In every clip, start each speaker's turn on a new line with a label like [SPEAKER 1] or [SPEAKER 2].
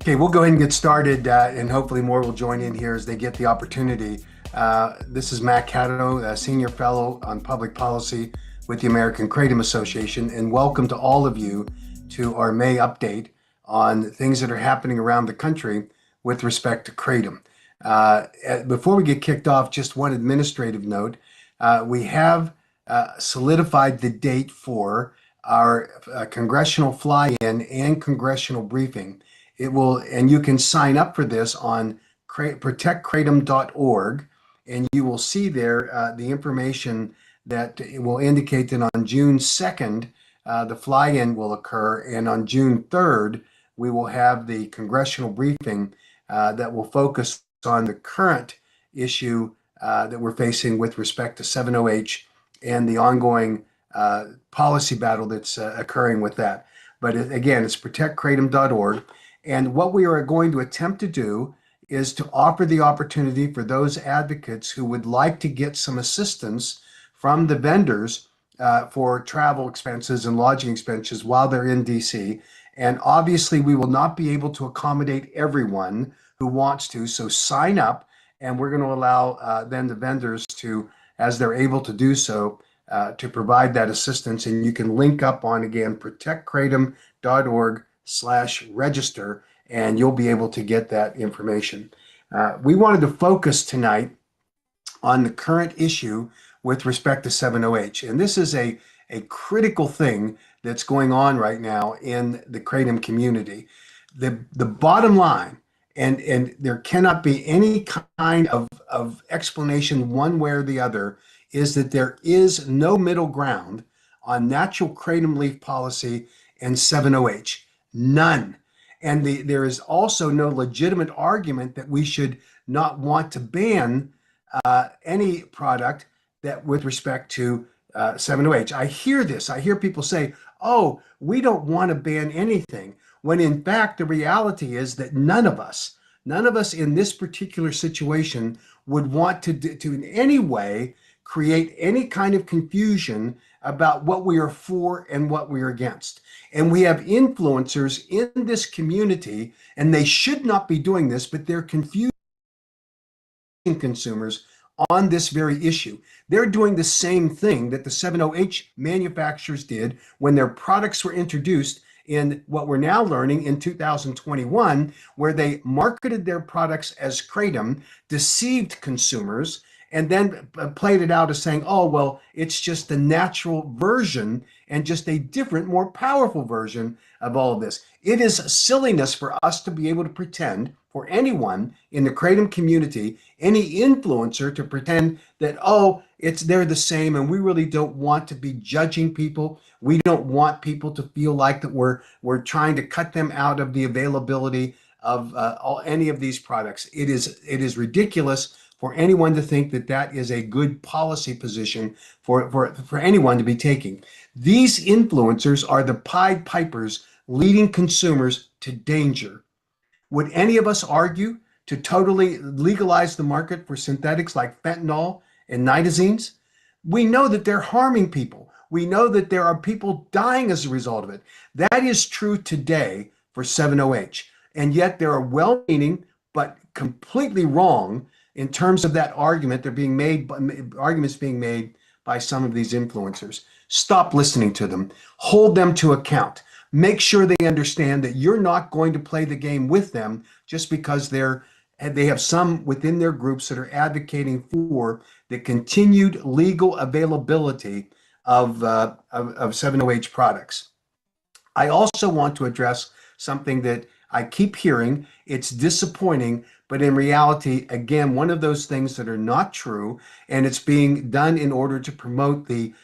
[SPEAKER 1] Okay, we'll go ahead and get started, and hopefully more will join in here as they get the opportunity. This is Matt Caddo, a Senior Fellow on Public Policy with the American Kratom Association, and welcome to all of you to our May update on things that are happening around the country with respect to Kratom. Before we get kicked off, just one administrative note. We have solidified the date for our congressional fly-in and congressional briefing. It will, and you can sign up for this on protectkratom.org, and you will see there the information that it will indicate that on June 2nd, the fly-in will occur, and on June 3rd, we will have the congressional briefing that will focus on the current issue that we're facing with respect to 7-OH and the ongoing policy battle that's occurring with that. But again, it's protectkratom.org. And what we are going to attempt to do is to offer the opportunity for those advocates who would like to get some assistance from the vendors for travel expenses and lodging expenses while they're in DC. And obviously, we will not be able to accommodate everyone who wants to. So sign up, and we're going to allow then the vendors to, as they're able to do so, to provide that assistance. And you can link up on, again, protectkratom.org/register, and you'll be able to get that information. We wanted to focus tonight on the current issue with respect to 7-OH. And this is a critical thing that's going on right now in the Kratom community. The bottom line, and there cannot be any kind of explanation one way or the other, is that there is no middle ground on natural kratom leaf policy and 7-OH. None. And there is also no legitimate argument that we should not want to ban any product that with respect to 7-OH. I hear this. I hear people say, oh, we don't want to ban anything, when in fact the reality is that none of us in this particular situation would want to in any way create any kind of confusion about what we are for and what we are against. And we have influencers in this community, and they should not be doing this, but they're confusing consumers on this very issue. They're doing the same thing that the 7-OH manufacturers did when their products were introduced in what we're now learning in 2021, where they marketed their products as kratom, deceived consumers, and then played it out as saying, oh, well, it's just the natural version and just a different, more powerful version of all of this. It is silliness for us to be able to pretend, for anyone in the kratom community, any influencer to pretend that, oh, they're the same, and we really don't want to be judging people. We don't want people to feel like that we're trying to cut them out of the availability of any of these products. It is ridiculous for anyone to think that that is a good policy position for anyone to be taking. These influencers are the Pied Pipers leading consumers to danger. Would any of us argue to totally legalize the market for synthetics like fentanyl and nitazines? We know that they're harming people. We know that there are people dying as a result of it. That is true today for 7-OH. And yet there are well-meaning but completely wrong in terms of that argument. They're being made, arguments being made by some of these influencers. Stop listening to them. Hold them to account. Make sure they understand that you're not going to play the game with them just because they have some within their groups that are advocating for the continued legal availability of 7-OH products. I also want to address something that I keep hearing. It's disappointing, but in reality, again, one of those things that are not true, and it's being done in order to promote the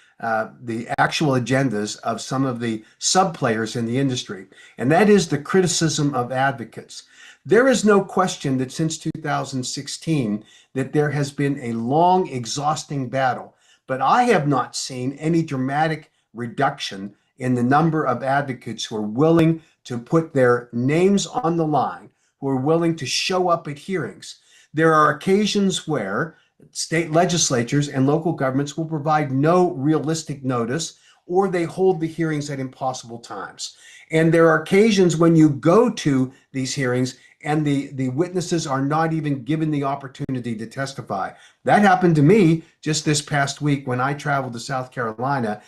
[SPEAKER 1] actual agendas of some of the sub-players in the industry, and that is the criticism of advocates. There is no question that since 2016 that there has been a long, exhausting battle, but I have not seen any dramatic reduction in the number of advocates who are willing to put their names on the line, who are willing to show up at hearings. There are occasions where state legislatures and local governments will provide no realistic notice or they hold the hearings at impossible times. And there are occasions when you go to these hearings and the witnesses are not even given the opportunity to testify. That happened to me just this past week when I traveled to South Carolina,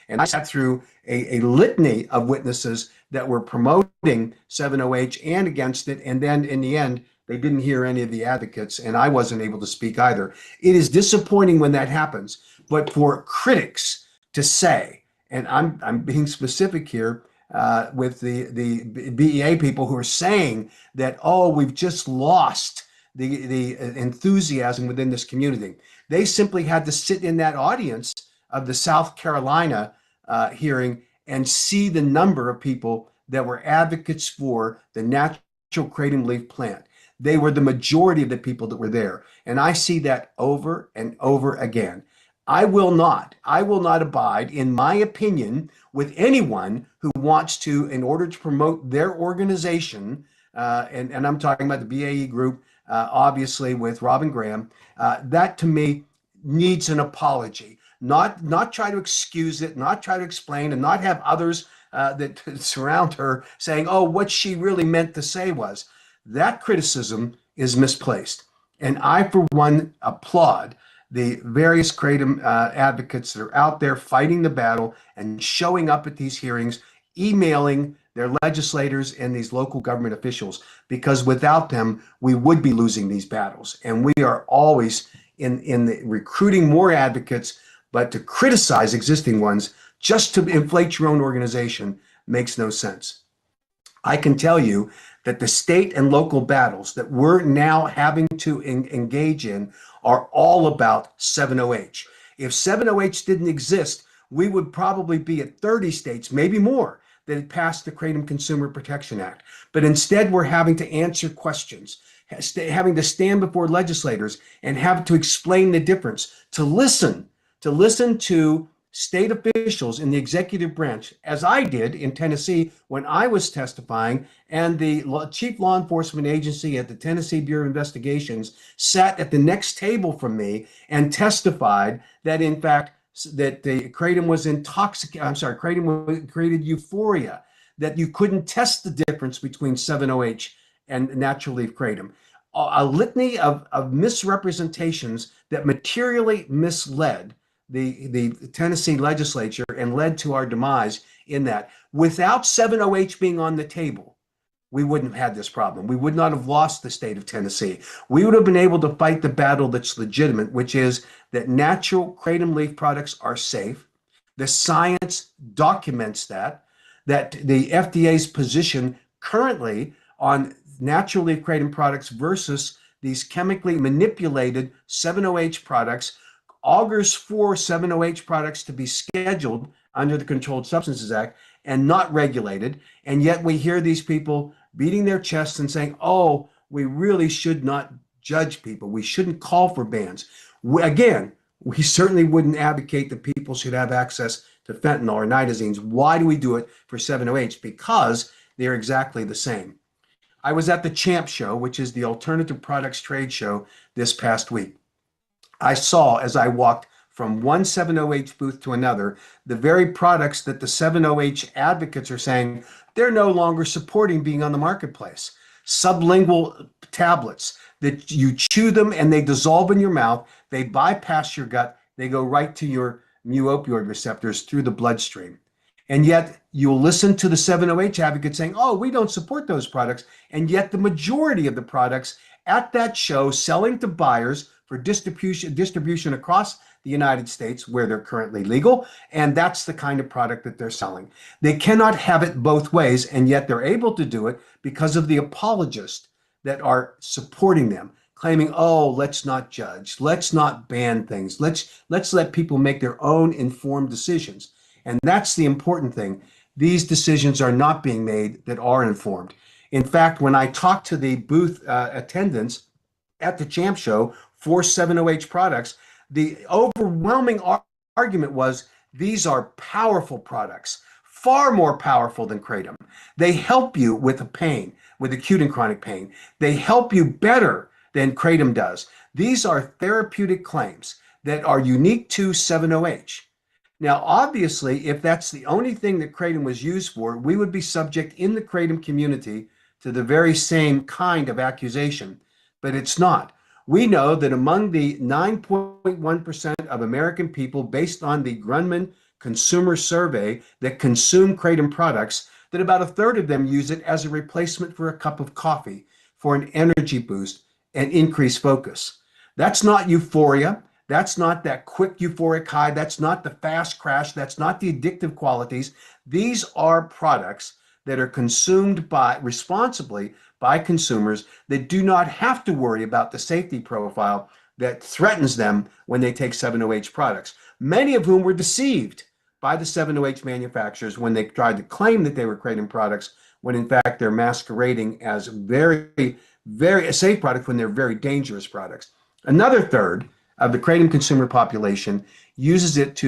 [SPEAKER 1] and I sat through a litany of witnesses that were promoting 70H and against it. And then in the end, they didn't hear any of the advocates, and I wasn't able to speak either. It is disappointing when that happens. But for critics to say, and I'm being specific here with the BEA people who are saying that, oh, we've just lost the enthusiasm within this community. They simply had to sit in that audience of the South Carolina hearing and see the number of people that were advocates for the natural kratom leaf plant. They were the majority of the people that were there. And I see that over and over again. I will not abide, in my opinion, with anyone who wants to, in order to promote their organization, and I'm talking about the BAE group, obviously with Robin Graham, that to me needs an apology. Not try to excuse it, not try to explain, and not have others that surround her saying, oh, what she really meant to say was. That criticism is misplaced. And I, for one, applaud the various kratom advocates that are out there fighting the battle and showing up at these hearings, emailing their legislators and these local government officials, because without them, we would be losing these battles. And we are always in the recruiting more advocates, but to criticize existing ones just to inflate your own organization makes no sense. I can tell you that the state and local battles that we're now having to engage in are all about 70H. If 70H didn't exist, we would probably be at 30 states, maybe more, that had passed the Kratom Consumer Protection Act. But instead, we're having to answer questions, having to stand before legislators and have to explain the difference, to listen to state officials in the executive branch, as I did in Tennessee when I was testifying, and the chief law enforcement agency at the Tennessee Bureau of Investigations sat at the next table from me and testified that, in fact, that the kratom was kratom created euphoria, that you couldn't test the difference between 70H and natural leaf kratom. A litany of misrepresentations that materially misled the Tennessee legislature and led to our demise in that. Without 70H being on the table, we wouldn't have had this problem. We would not have lost the state of Tennessee. We would have been able to fight the battle that's legitimate, which is that natural kratom leaf products are safe. The science documents that the FDA's position currently on natural leaf kratom products versus these chemically manipulated 70H products augurs for 70H products to be scheduled under the Controlled Substances Act and not regulated. And yet we hear these people beating their chests and saying, oh, we really should not judge people. We shouldn't call for bans. We certainly wouldn't advocate that people should have access to fentanyl or nitazines. Why do we do it for 70H? Because they're exactly the same. I was at the CHAMP show, which is the Alternative Products Trade Show, this past week. I saw, as I walked from one 70H booth to another, the very products that the 70H advocates are saying they're no longer supporting being on the marketplace. Sublingual tablets that you chew them and they dissolve in your mouth, they bypass your gut, they go right to your mu-opioid receptors through the bloodstream. And yet you'll listen to the 70H advocates saying, oh, we don't support those products. And yet the majority of the products at that show selling to buyers for distribution across the United States where they're currently legal, and that's the kind of product that they're selling. They cannot have it both ways, and yet they're able to do it because of the apologists that are supporting them, claiming, oh, let's not judge, let's not ban things, let's let people make their own informed decisions. And that's the important thing. These decisions are not being made that are informed. In fact, when I talked to the booth attendants at the CHAMP show for 70H products, the overwhelming argument was these are powerful products, far more powerful than kratom. They help you with the pain, with acute and chronic pain. They help you better than kratom does. These are therapeutic claims that are unique to 70H. Now, obviously, if that's the only thing that kratom was used for, we would be subject in the kratom community to the very same kind of accusation, but it's not. We know that among the 9.1% of American people, based on the Grumman Consumer Survey that consume kratom products, that about a third of them use it as a replacement for a cup of coffee, for an energy boost and increased focus. That's not euphoria. That's not that quick euphoric high. That's not the fast crash. That's not the addictive qualities. These are products that are consumed by responsibly by consumers that do not have to worry about the safety profile that threatens them when they take 7-OH products. Many of whom were deceived by the 7-OH manufacturers when they tried to claim that they were kratom products, when in fact they're masquerading as very, very safe products when they're very dangerous products. Another third of the kratom consumer population uses it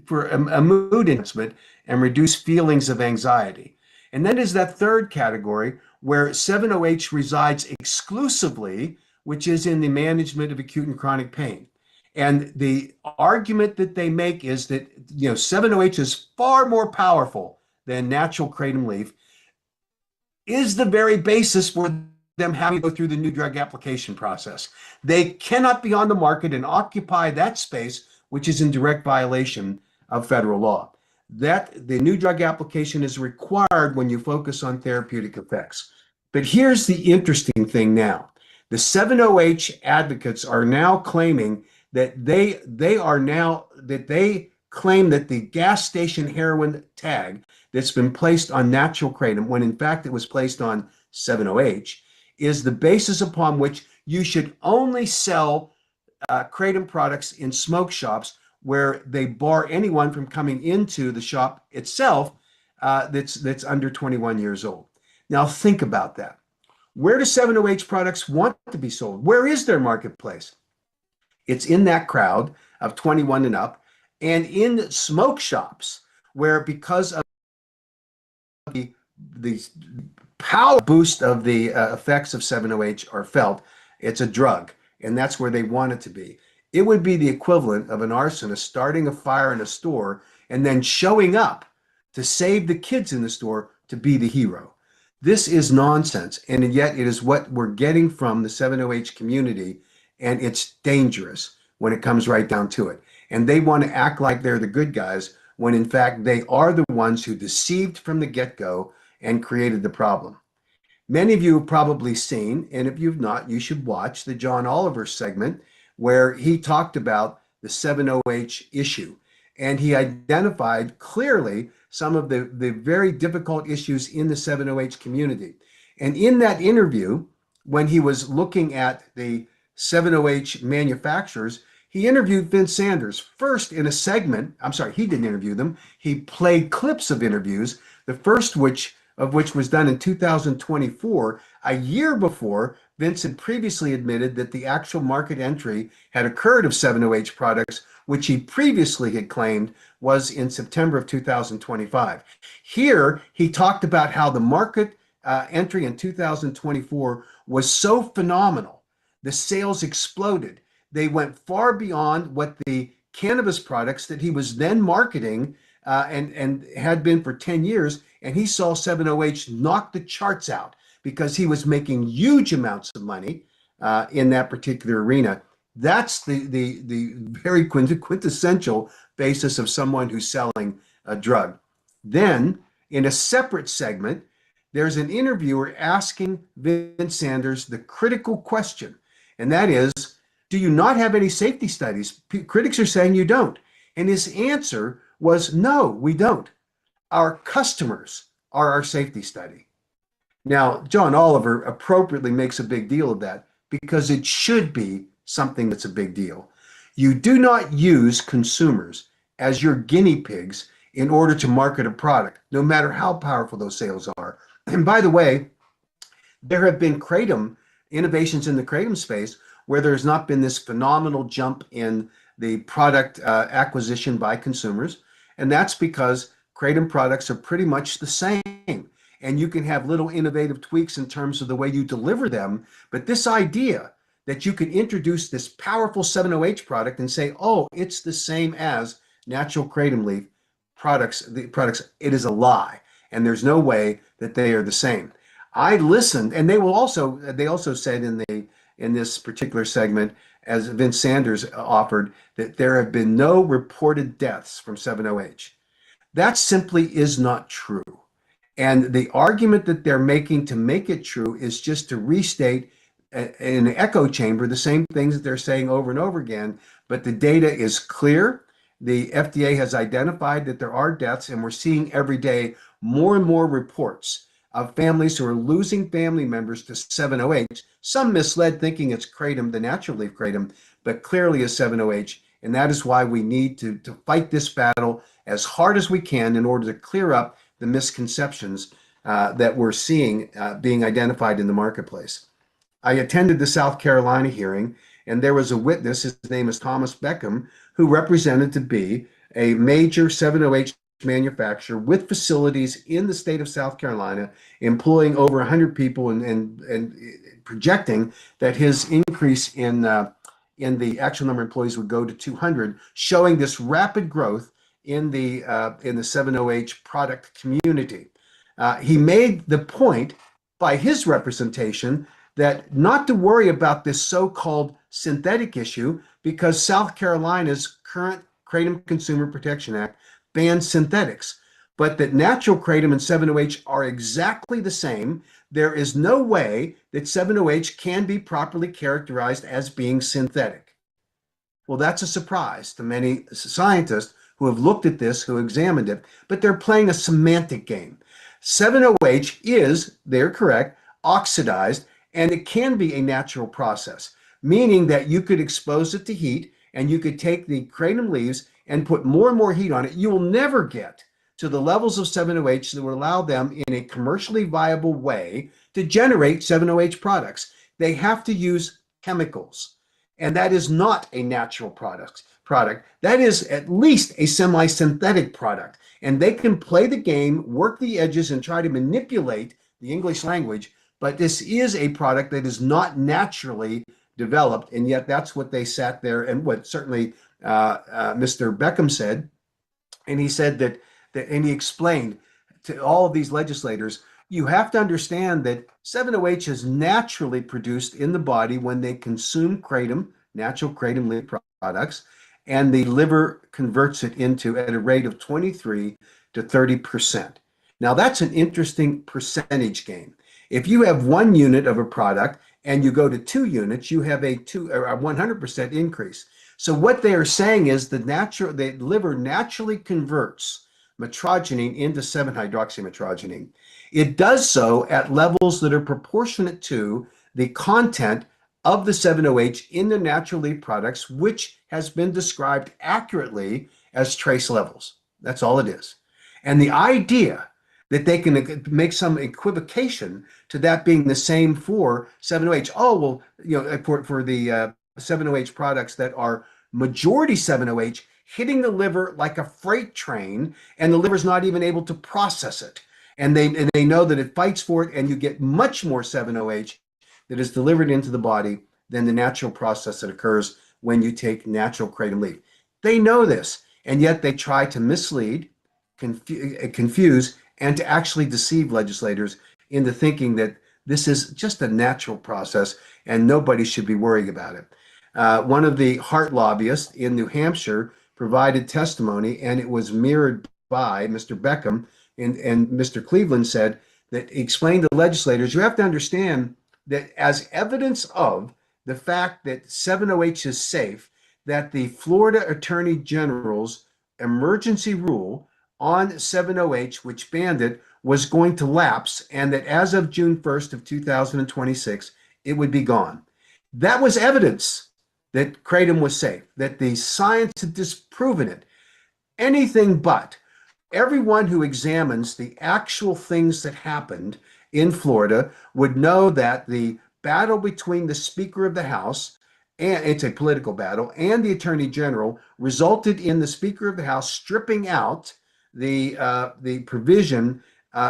[SPEAKER 1] for a mood enhancement and reduce feelings of anxiety. And then is that third category where 7-OH resides exclusively, which is in the management of acute and chronic pain. And the argument that they make is that 7-OH is far more powerful than natural kratom leaf, is the very basis for them having to go through the new drug application process. They cannot be on the market and occupy that space, which is in direct violation of federal law. That the new drug application is required when you focus on therapeutic effects. But here's the interesting thing now. The 7-OH advocates are now claiming that they claim that the gas station heroin tag that's been placed on natural kratom, when in fact it was placed on 7-OH, is the basis upon which you should only sell kratom products in smoke shops where they bar anyone from coming into the shop itself that's under 21 years old. Now think about that. Where do 7-OH products want to be sold? Where is their marketplace? It's in that crowd of 21 and up, and in smoke shops where, because of the power boost of the effects of 7-OH are felt, it's a drug, and that's where they want it to be. It would be the equivalent of an arsonist starting a fire in a store and then showing up to save the kids in the store to be the hero. This is nonsense, and yet it is what we're getting from the 7-OH community, and it's dangerous when it comes right down to it. And they want to act like they're the good guys when in fact they are the ones who deceived from the get-go and created the problem. Many of you have probably seen, and if you've not, you should watch the John Oliver segment where he talked about the 7-OH issue. And he identified clearly some of the very difficult issues in the 7-OH community. And in that interview, when he was looking at the 7-OH manufacturers, he interviewed Vince Sanders first in a segment. I'm sorry, he didn't interview them. He played clips of interviews, the first of which was done in 2024, a year before Vince had previously admitted that the actual market entry had occurred of 7-OH products, which he previously had claimed was in September of 2025. Here, he talked about how the market entry in 2024 was so phenomenal. The sales exploded. They went far beyond what the cannabis products that he was then marketing and had been for 10 years. And he saw 7-OH knock the charts out because he was making huge amounts of money in that particular arena. That's the very quintessential basis of someone who's selling a drug. Then, in a separate segment, there's an interviewer asking Vince Sanders the critical question, and that is, do you not have any safety studies? Critics are saying you don't. And his answer was, no, we don't. Our customers are our safety study. Now, John Oliver appropriately makes a big deal of that because it should be something that's a big deal. You do not use consumers as your guinea pigs in order to market a product, no matter how powerful those sales are. And by the way, there have been kratom innovations in the kratom space where there's not been this phenomenal jump in the product acquisition by consumers. And that's because kratom products are pretty much the same. And you can have little innovative tweaks in terms of the way you deliver them. But this idea that you can introduce this powerful 7-OH product and say, oh, it's the same as natural kratom leaf products, it is a lie. And there's no way that they are the same. I listened, and they also said in this particular segment, as Vince Sanders offered, that there have been no reported deaths from 7-OH. That simply is not true. And the argument that they're making to make it true is just to restate in an echo chamber the same things that they're saying over and over again. But the data is clear. The FDA has identified that there are deaths, and we're seeing every day more and more reports of families who are losing family members to 7-OH, some misled thinking it's kratom, the natural leaf kratom, but clearly is 7-OH. And that is why we need to fight this battle as hard as we can in order to clear up the misconceptions that we're seeing being identified in the marketplace. I attended the South Carolina hearing, and there was a witness, his name is Thomas Beckham, who represented to be a major 7-OH manufacturer with facilities in the state of South Carolina, employing over 100 people and projecting that his increase in the actual number of employees would go to 200, showing this rapid growth in the 7-OH product community. He made the point by his representation that not to worry about this so-called synthetic issue because South Carolina's current Kratom Consumer Protection Act bans synthetics, but that natural kratom and 7-OH are exactly the same. There is no way that 7-OH can be properly characterized as being synthetic. Well, that's a surprise to many scientists who have looked at this, who examined it, but they're playing a semantic game. 7-OH is, they're correct, oxidized, and it can be a natural process, meaning that you could expose it to heat and you could take the kratom leaves and put more and more heat on it. You will never get to the levels of 7-OH that would allow them in a commercially viable way to generate 7-OH products. They have to use chemicals, and that is not a natural product. That is at least a semi-synthetic product, and they can play the game, work the edges, and try to manipulate the English language, but this is a product that is not naturally developed, and yet that's what they sat there and what certainly Mr. Beckham said, and he said and he explained to all of these legislators, you have to understand that 7-OH is naturally produced in the body when they consume kratom, natural kratom leaf products, and the liver converts it into at a rate of 23 to 30%. Now that's an interesting percentage game. If you have 1 unit of a product and you go to 2 units, you have a 100% increase. So what they are saying is the liver naturally converts metrogene into 7-hydroxymetrogene. It does so at levels that are proportionate to the content of the 7-OH in the natural leaf products, which has been described accurately as trace levels. That's all it is. And the idea that they can make some equivocation to that being the same for 7-OH. Oh, well, for the 7-OH products that are majority 7-OH hitting the liver like a freight train, and the liver's not even able to process it. And they know that it fights for it, and you get much more 7-OH that is delivered into the body than the natural process that occurs when you take natural kratom leaf. They know this, and yet they try to mislead, confuse, and to actually deceive legislators into thinking that this is just a natural process and nobody should be worrying about it. One of the heart lobbyists in New Hampshire provided testimony, and it was mirrored by Mr. Beckham, and Mr. Cleveland said that he explained to legislators, you have to understand that as evidence of the fact that 7-OH is safe, that the Florida Attorney General's emergency rule on 7-OH, which banned it, was going to lapse, and that as of June 1st of 2026, it would be gone. That was evidence that kratom was safe, that the science had disproven it. Anything but. Everyone who examines the actual things that happened in Florida would know that the battle between the Speaker of the House, and it's a political battle, and the Attorney General resulted in the Speaker of the House stripping out the provision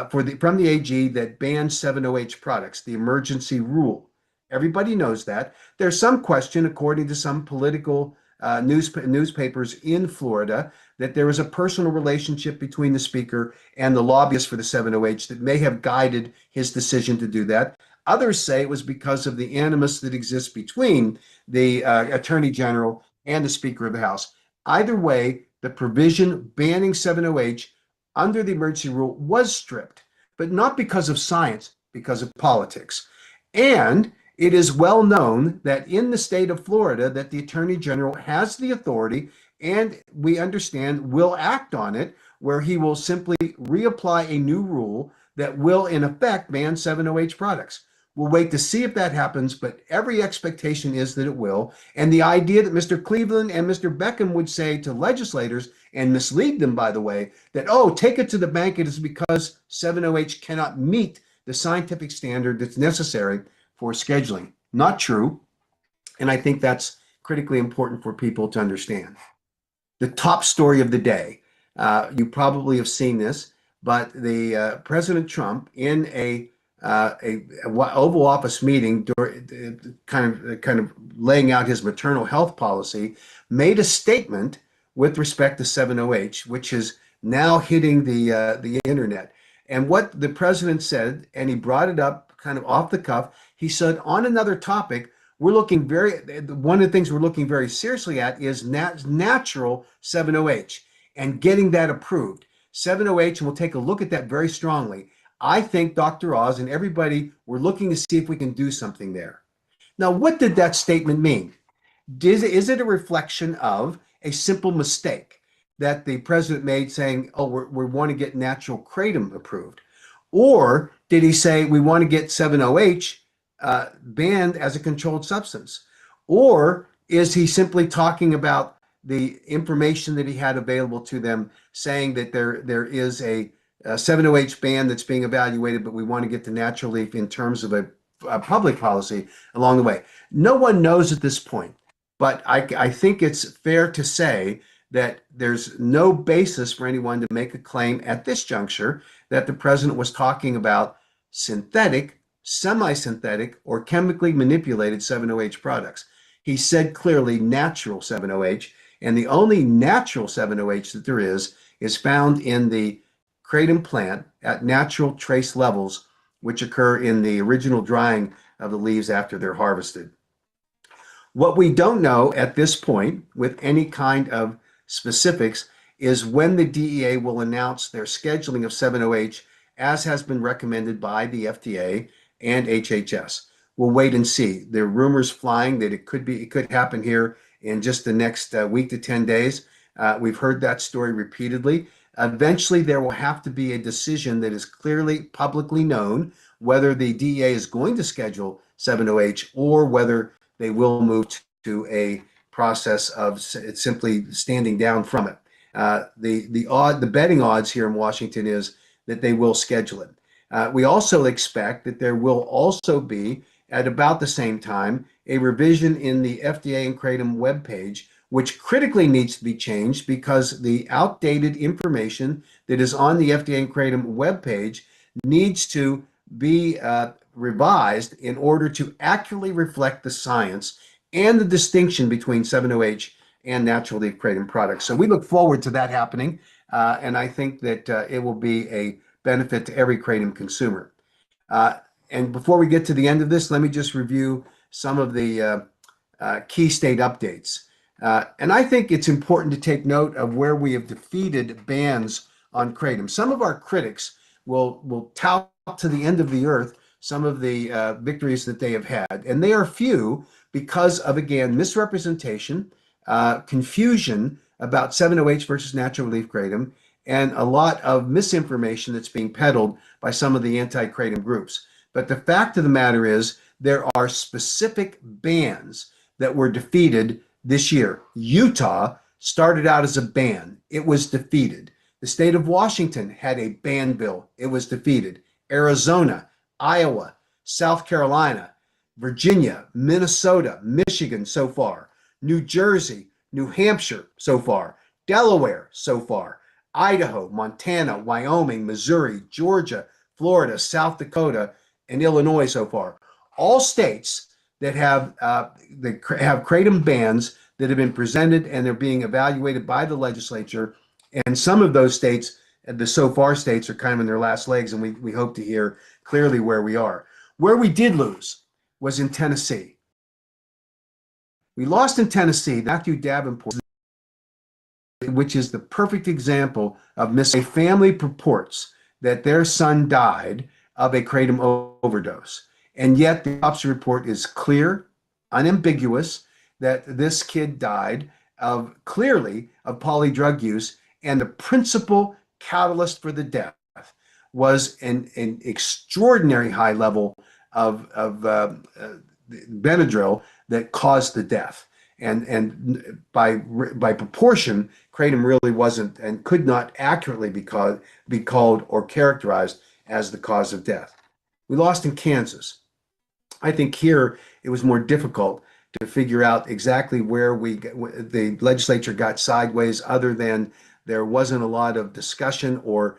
[SPEAKER 1] from the AG that bans 7-OH products, the emergency rule. Everybody knows that. There's some question, according to some political newspapers in Florida that there was a personal relationship between the speaker and the lobbyist for the 708 that may have guided his decision to do that. Others say it was because of the animus that exists between the Attorney General and the Speaker of the House. Either way, the provision banning 708 under the emergency rule was stripped, but not because of science, because of politics. And it is well known that in the state of Florida that the Attorney General has the authority, and we understand will act on it, where he will simply reapply a new rule that will in effect ban 708 products. We'll wait to see if that happens, but every expectation is that it will. And the idea that Mr. Cleveland and Mr. Beckham would say to legislators, and mislead them, by the way, that, oh, take it to the bank, it is because 708 cannot meet the scientific standard that's necessary for scheduling. Not true. And I think that's critically important for people to understand. The top story of the day, you probably have seen this, but the President Trump in a Oval Office meeting, kind of laying out his maternal health policy, made a statement with respect to 708, which is now hitting the internet. And what the president said, and he brought it up kind of off the cuff, he said, on another topic, one of the things we're looking very seriously at is natural 708 and getting that approved. 708, and we'll take a look at that very strongly. I think Dr. Oz and everybody, we're looking to see if we can do something there. Now, what did that statement mean? Is it a reflection of a simple mistake that the president made saying, oh, we want to get natural kratom approved? Or did he say we want to get 708 banned as a controlled substance? Or is he simply talking about the information that he had available to them, saying that there is a 708 ban that's being evaluated, but we want to get to natural leaf in terms of a public policy along the way? No one knows at this point, but I think it's fair to say that there's no basis for anyone to make a claim at this juncture that the president was talking about synthetic, semi-synthetic, or chemically manipulated 708 products. He said clearly natural 708, and the only natural 708 that there is found in the kratom plant at natural trace levels, which occur in the original drying of the leaves after they're harvested. What we don't know at this point with any kind of specifics is when the DEA will announce their scheduling of 708 as has been recommended by the FDA and HHS. We'll wait and see. There are rumors flying that it could happen here in just the next week to 10 days. We've heard that story repeatedly. Eventually, there will have to be a decision that is clearly publicly known whether the DEA is going to schedule 708 or whether they will move to a process of simply standing down from it. The betting odds here in Washington is that they will schedule it. We also expect that there will also be, at about the same time, a revision in the FDA and Kratom webpage, which critically needs to be changed because the outdated information that is on the FDA and Kratom webpage needs to be revised in order to accurately reflect the science and the distinction between 708 and natural leaf kratom products. So we look forward to that happening, and I think that it will be a benefit to every kratom consumer. And before we get to the end of this, let me just review some of the key state updates. And I think it's important to take note of where we have defeated bans on kratom. Some of our critics will tout to the end of the earth some of the victories that they have had. And they are few because of, again, misrepresentation, confusion about 708 versus natural leaf kratom, and a lot of misinformation that's being peddled by some of the anti-kratom groups. But the fact of the matter is there are specific bans that were defeated this year. Utah started out as a ban. It was defeated. The state of Washington had a ban bill. It was defeated. Arizona, Iowa, South Carolina, Virginia, Minnesota, Michigan so far, New Jersey, New Hampshire so far, Delaware so far, Idaho, Montana, Wyoming, Missouri, Georgia, Florida, South Dakota, and Illinois so far. All states that have kratom bans that have been presented and they're being evaluated by the legislature. And some of those states, the so far states, are kind of in their last legs, and we hope to hear clearly where we are. Where we did lose was in Tennessee. We lost in Tennessee. Matthew Davenport, which is the perfect example of a family purports that their son died of a kratom overdose. And yet the autopsy report is clear, unambiguous, that this kid died of clearly of poly drug use, and the principal catalyst for the death was an extraordinary high level of Benadryl that caused the death. And by proportion, kratom really wasn't and could not accurately be called or characterized as the cause of death. We lost in Kansas. I think here it was more difficult to figure out exactly where the legislature got sideways, other than there wasn't a lot of discussion or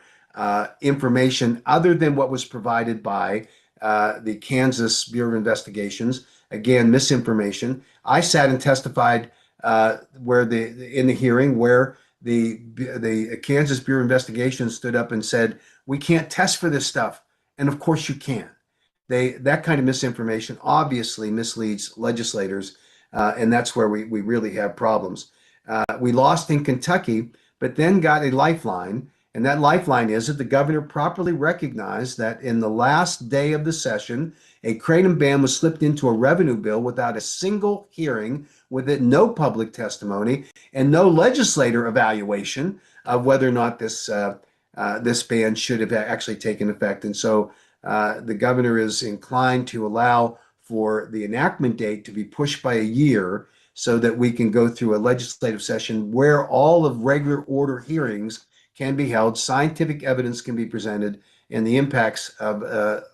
[SPEAKER 1] information other than what was provided by the Kansas Bureau of Investigations. Again, misinformation. I sat and testified in the hearing where the Kansas Bureau of Investigations stood up and said, "We can't test for this stuff," and of course you can. That kind of misinformation obviously misleads legislators, and that's where we really have problems. We lost in Kentucky, but then got a lifeline. And that lifeline is that the governor properly recognized that in the last day of the session, a kratom ban was slipped into a revenue bill without a single hearing, with it no public testimony and no legislator evaluation of whether or not this ban should have actually taken effect. And so the governor is inclined to allow for the enactment date to be pushed by a year, so that we can go through a legislative session where all of regular order hearings can be held, scientific evidence can be presented, and the impacts of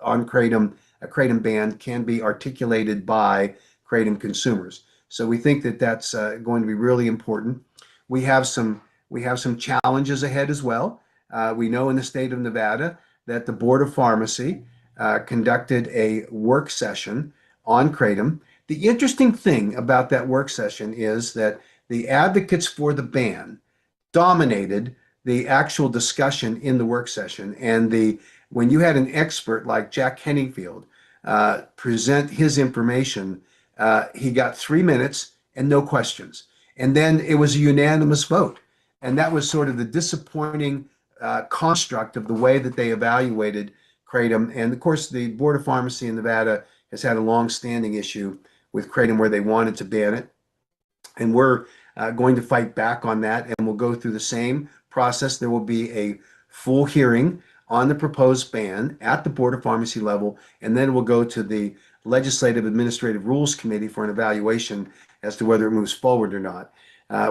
[SPEAKER 1] on kratom, a kratom ban, can be articulated by kratom consumers. So we think that that's going to be really important. We have some challenges ahead as well. We know in the state of Nevada that the Board of Pharmacy conducted a work session on kratom. The interesting thing about that work session is that the advocates for the ban dominated the actual discussion in the work session. And when you had an expert like Jack Henningfield present his information, he got 3 minutes and no questions. And then it was a unanimous vote. And that was sort of the disappointing construct of the way that they evaluated kratom. And of course, the Board of Pharmacy in Nevada has had a long-standing issue with kratom where they wanted to ban it. And we're going to fight back on that, and we'll go through the same process. There will be a full hearing on the proposed ban at the Board of Pharmacy level, and then we'll go to the Legislative Administrative Rules Committee for an evaluation as to whether it moves forward or not.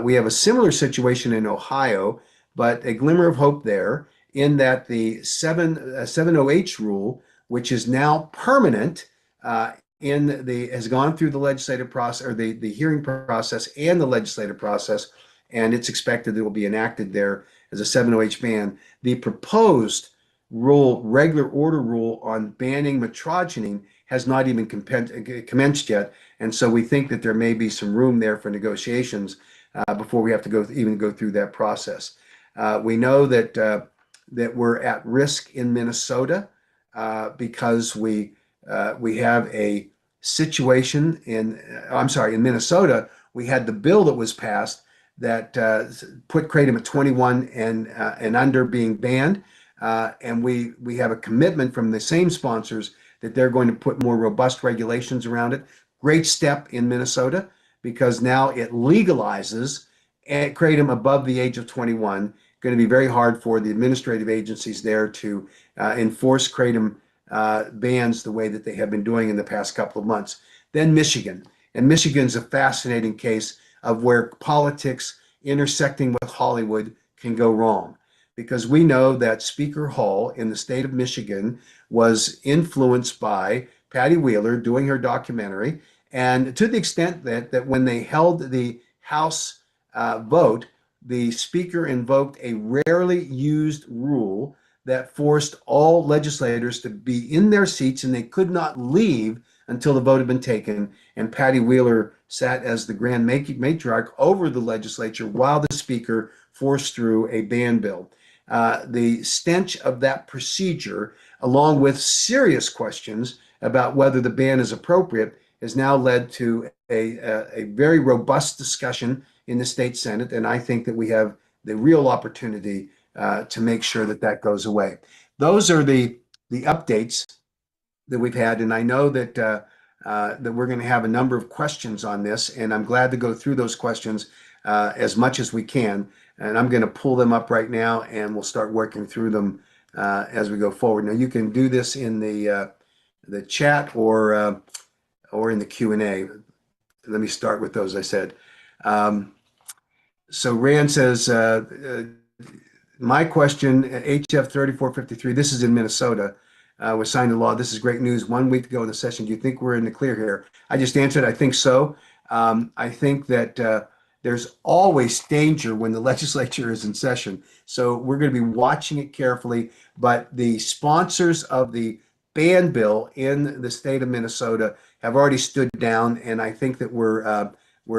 [SPEAKER 1] We have a similar situation in Ohio, but a glimmer of hope there, in that the 70H rule, which is now permanent, has gone through the legislative process, or the hearing process and the legislative process, and it's expected that it will be enacted there as a 70H ban. The proposed rule, regular order rule on banning metrogeny, has not even commenced yet, and so we think that there may be some room there for negotiations before we have to even go through that process. We know that we're at risk in Minnesota because we have a situation in Minnesota. We had the bill that was passed that put kratom at 21 and under being banned, and we have a commitment from the same sponsors that they're going to put more robust regulations around it. Great step in Minnesota, because now it legalizes kratom above the age of 21. Going to be very hard for the administrative agencies there to enforce kratom bans the way that they have been doing in the past couple of months. Then Michigan. And Michigan's a fascinating case of where politics intersecting with Hollywood can go wrong. Because we know that Speaker Hall in the state of Michigan was influenced by Patty Wheeler doing her documentary. And to the extent that when they held the House vote, the Speaker invoked a rarely used rule that forced all legislators to be in their seats, and they could not leave until the vote had been taken, and Patty Wheeler sat as the grand matriarch over the legislature while the speaker forced through a ban bill. The stench of that procedure, along with serious questions about whether the ban is appropriate, has now led to a very robust discussion in the state Senate. And I think that we have the real opportunity to make sure that that goes away. Those are the updates that we've had, and I know that we're going to have a number of questions on this, and I'm glad to go through those questions as much as we can. And I'm going to pull them up right now, and we'll start working through them as we go forward. Now, you can do this in the chat or in the Q&A. Let me start with those. I said. So Rand says, my question, HF 3453, this is in Minnesota, was signed into law. This is great news. 1 week ago in the session, do you think we're in the clear here? I just answered, I think so. I think that there's always danger when the legislature is in session. So we're going to be watching it carefully. But the sponsors of the ban bill in the state of Minnesota have already stood down, and I think that we're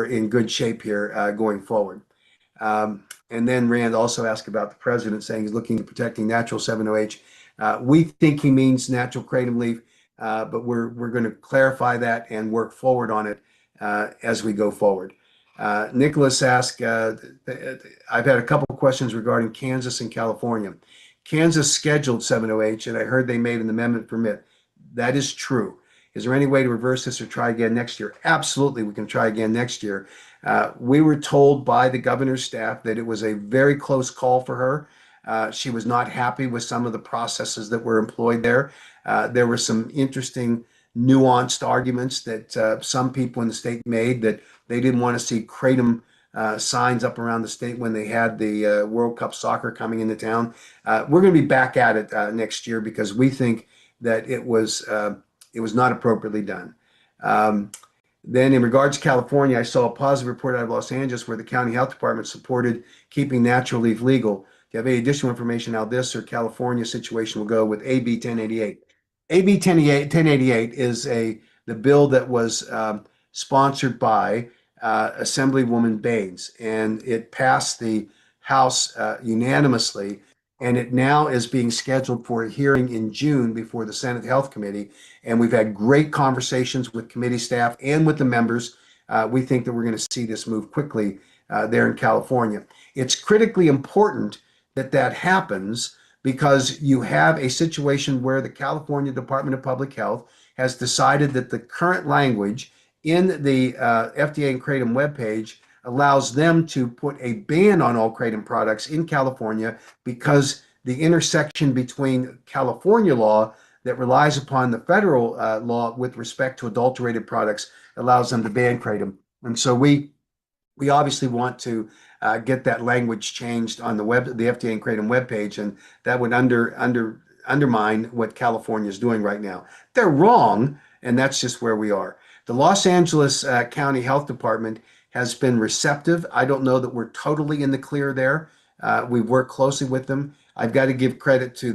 [SPEAKER 1] in good shape here going forward. And then Rand also asked about the president saying he's looking at protecting natural 7-OH. We think he means natural kratom leaf, but we're going to clarify that and work forward on it as we go forward. Nicholas asked, I've had a couple of questions regarding Kansas and California. Kansas scheduled 7-OH, and I heard they made an amendment permit. That is true. Is there any way to reverse this or try again next year? Absolutely, we can try again next year. We were told by the governor's staff that it was a very close call for her. She was not happy with some of the processes that were employed there. There were some interesting nuanced arguments that some people in the state made, that they didn't want to see kratom signs up around the state when they had the World Cup soccer coming into town. We're going to be back at it next year because we think that it was not appropriately done. Then in regards to California, I saw a positive report out of Los Angeles where the county health department supported keeping natural leaf legal. Do you have any additional information how this or California situation will go with AB 1088? AB 1088 is the bill that was sponsored by Assemblywoman Baines, and it passed the House unanimously, and it now is being scheduled for a hearing in June before the Senate Health Committee. And we've had great conversations with committee staff and with the members. We think that we're going to see this move quickly there in California. It's critically important that that happens because you have a situation where the California Department of Public Health has decided that the current language in the FDA and Kratom webpage allows them to put a ban on all kratom products in California because the intersection between California law that relies upon the federal law with respect to adulterated products allows them to ban kratom. And so we obviously want to get that language changed on the FDA and Kratom webpage, and that would undermine what California is doing right now. They're wrong, and that's just where we are. The Los Angeles County Health Department has been receptive. I don't know that we're totally in the clear there. We've worked closely with them. I've got to give credit to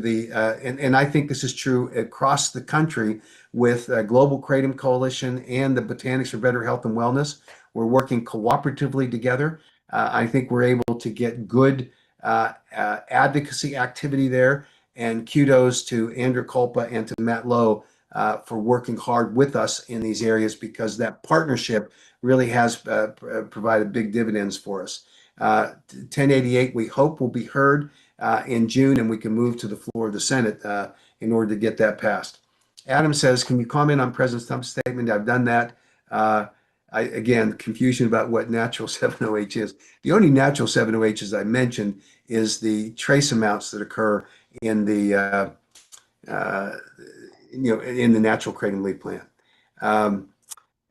[SPEAKER 1] and I think this is true across the country with Global Kratom Coalition and the Botanics for Better Health and Wellness. We're working cooperatively together. I think we're able to get good advocacy activity there. And kudos to Andrew Culpa and to Matt Lowe for working hard with us in these areas, because that partnership really has provided big dividends for us. 1088, we hope, will be heard in June, and we can move to the floor of the Senate in order to get that passed. Adam says, can you comment on President Trump's statement? I've done that. Again, confusion about what natural 7-OH is. The only natural 7-OHs I mentioned is the trace amounts that occur in the in the natural kratom leaf plant.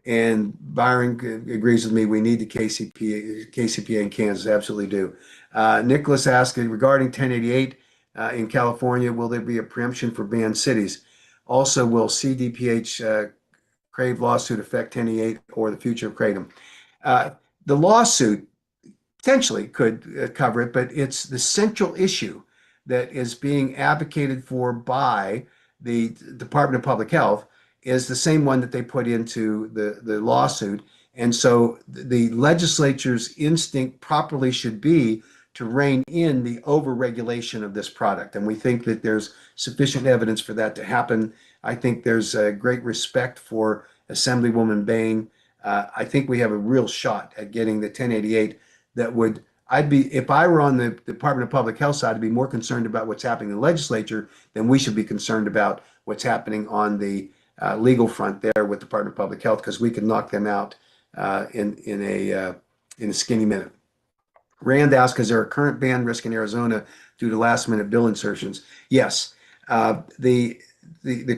[SPEAKER 1] And Byron agrees with me. We need the KCPA in Kansas. Absolutely do. Nicholas asked regarding 1088 in California, will there be a preemption for banned cities? Also, will CDPH crave lawsuit affect 1088 or the future of kratom? The lawsuit potentially could cover it, but it's the central issue that is being advocated for by the Department of Public Health is the same one that they put into the lawsuit. And so the legislature's instinct properly should be to rein in the overregulation of this product. And we think that there's sufficient evidence for that to happen. I think there's a great respect for Assemblywoman Bain. I think we have a real shot at getting the 1088 that would, I'd be, if I were on the Department of Public Health side, I'd be more concerned about what's happening in the legislature than we should be concerned about what's happening on the legal front there with the Department of Public Health, because we can knock them out in a skinny minute. Rand asked, is there a current ban risk in Arizona due to last minute bill insertions? Yes. The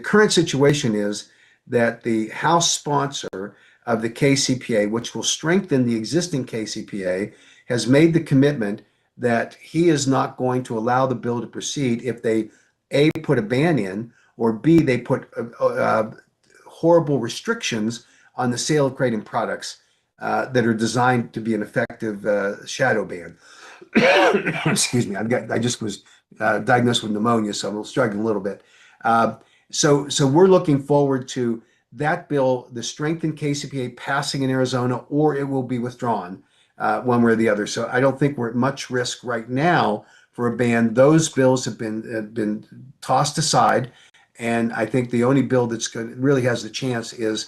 [SPEAKER 1] current situation is that the House sponsor of the KCPA, which will strengthen the existing KCPA, has made the commitment that he is not going to allow the bill to proceed if they A, put a ban in, or B, they put horrible restrictions on the sale of kratom products that are designed to be an effective shadow ban. Excuse me, I just was diagnosed with pneumonia, so I'm struggling a little bit. So we're looking forward to that bill, the strengthened KCPA, passing in Arizona, or it will be withdrawn one way or the other. So I don't think we're at much risk right now for a ban. Those bills have been tossed aside, and I think the only bill that's really has the chance is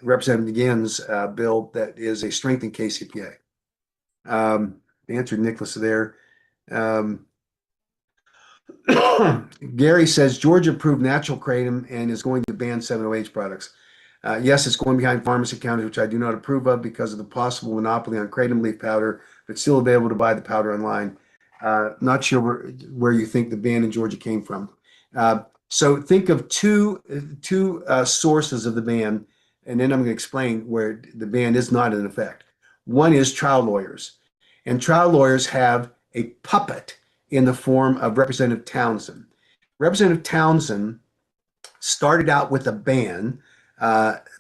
[SPEAKER 1] Representative Ginn's bill that is a strengthened KCPA. Answered Nicholas there. Gary says Georgia approved natural kratom and is going to ban 7-OH products. Yes, it's going behind pharmacy counters, which I do not approve of because of the possible monopoly on kratom leaf powder, but still available to buy the powder online. Not sure where you think the ban in Georgia came from. So think of two sources of the ban, and then I'm going to explain where the ban is not in effect. One is trial lawyers, and trial lawyers have a puppet in the form of Representative Townsend. Representative Townsend started out with a ban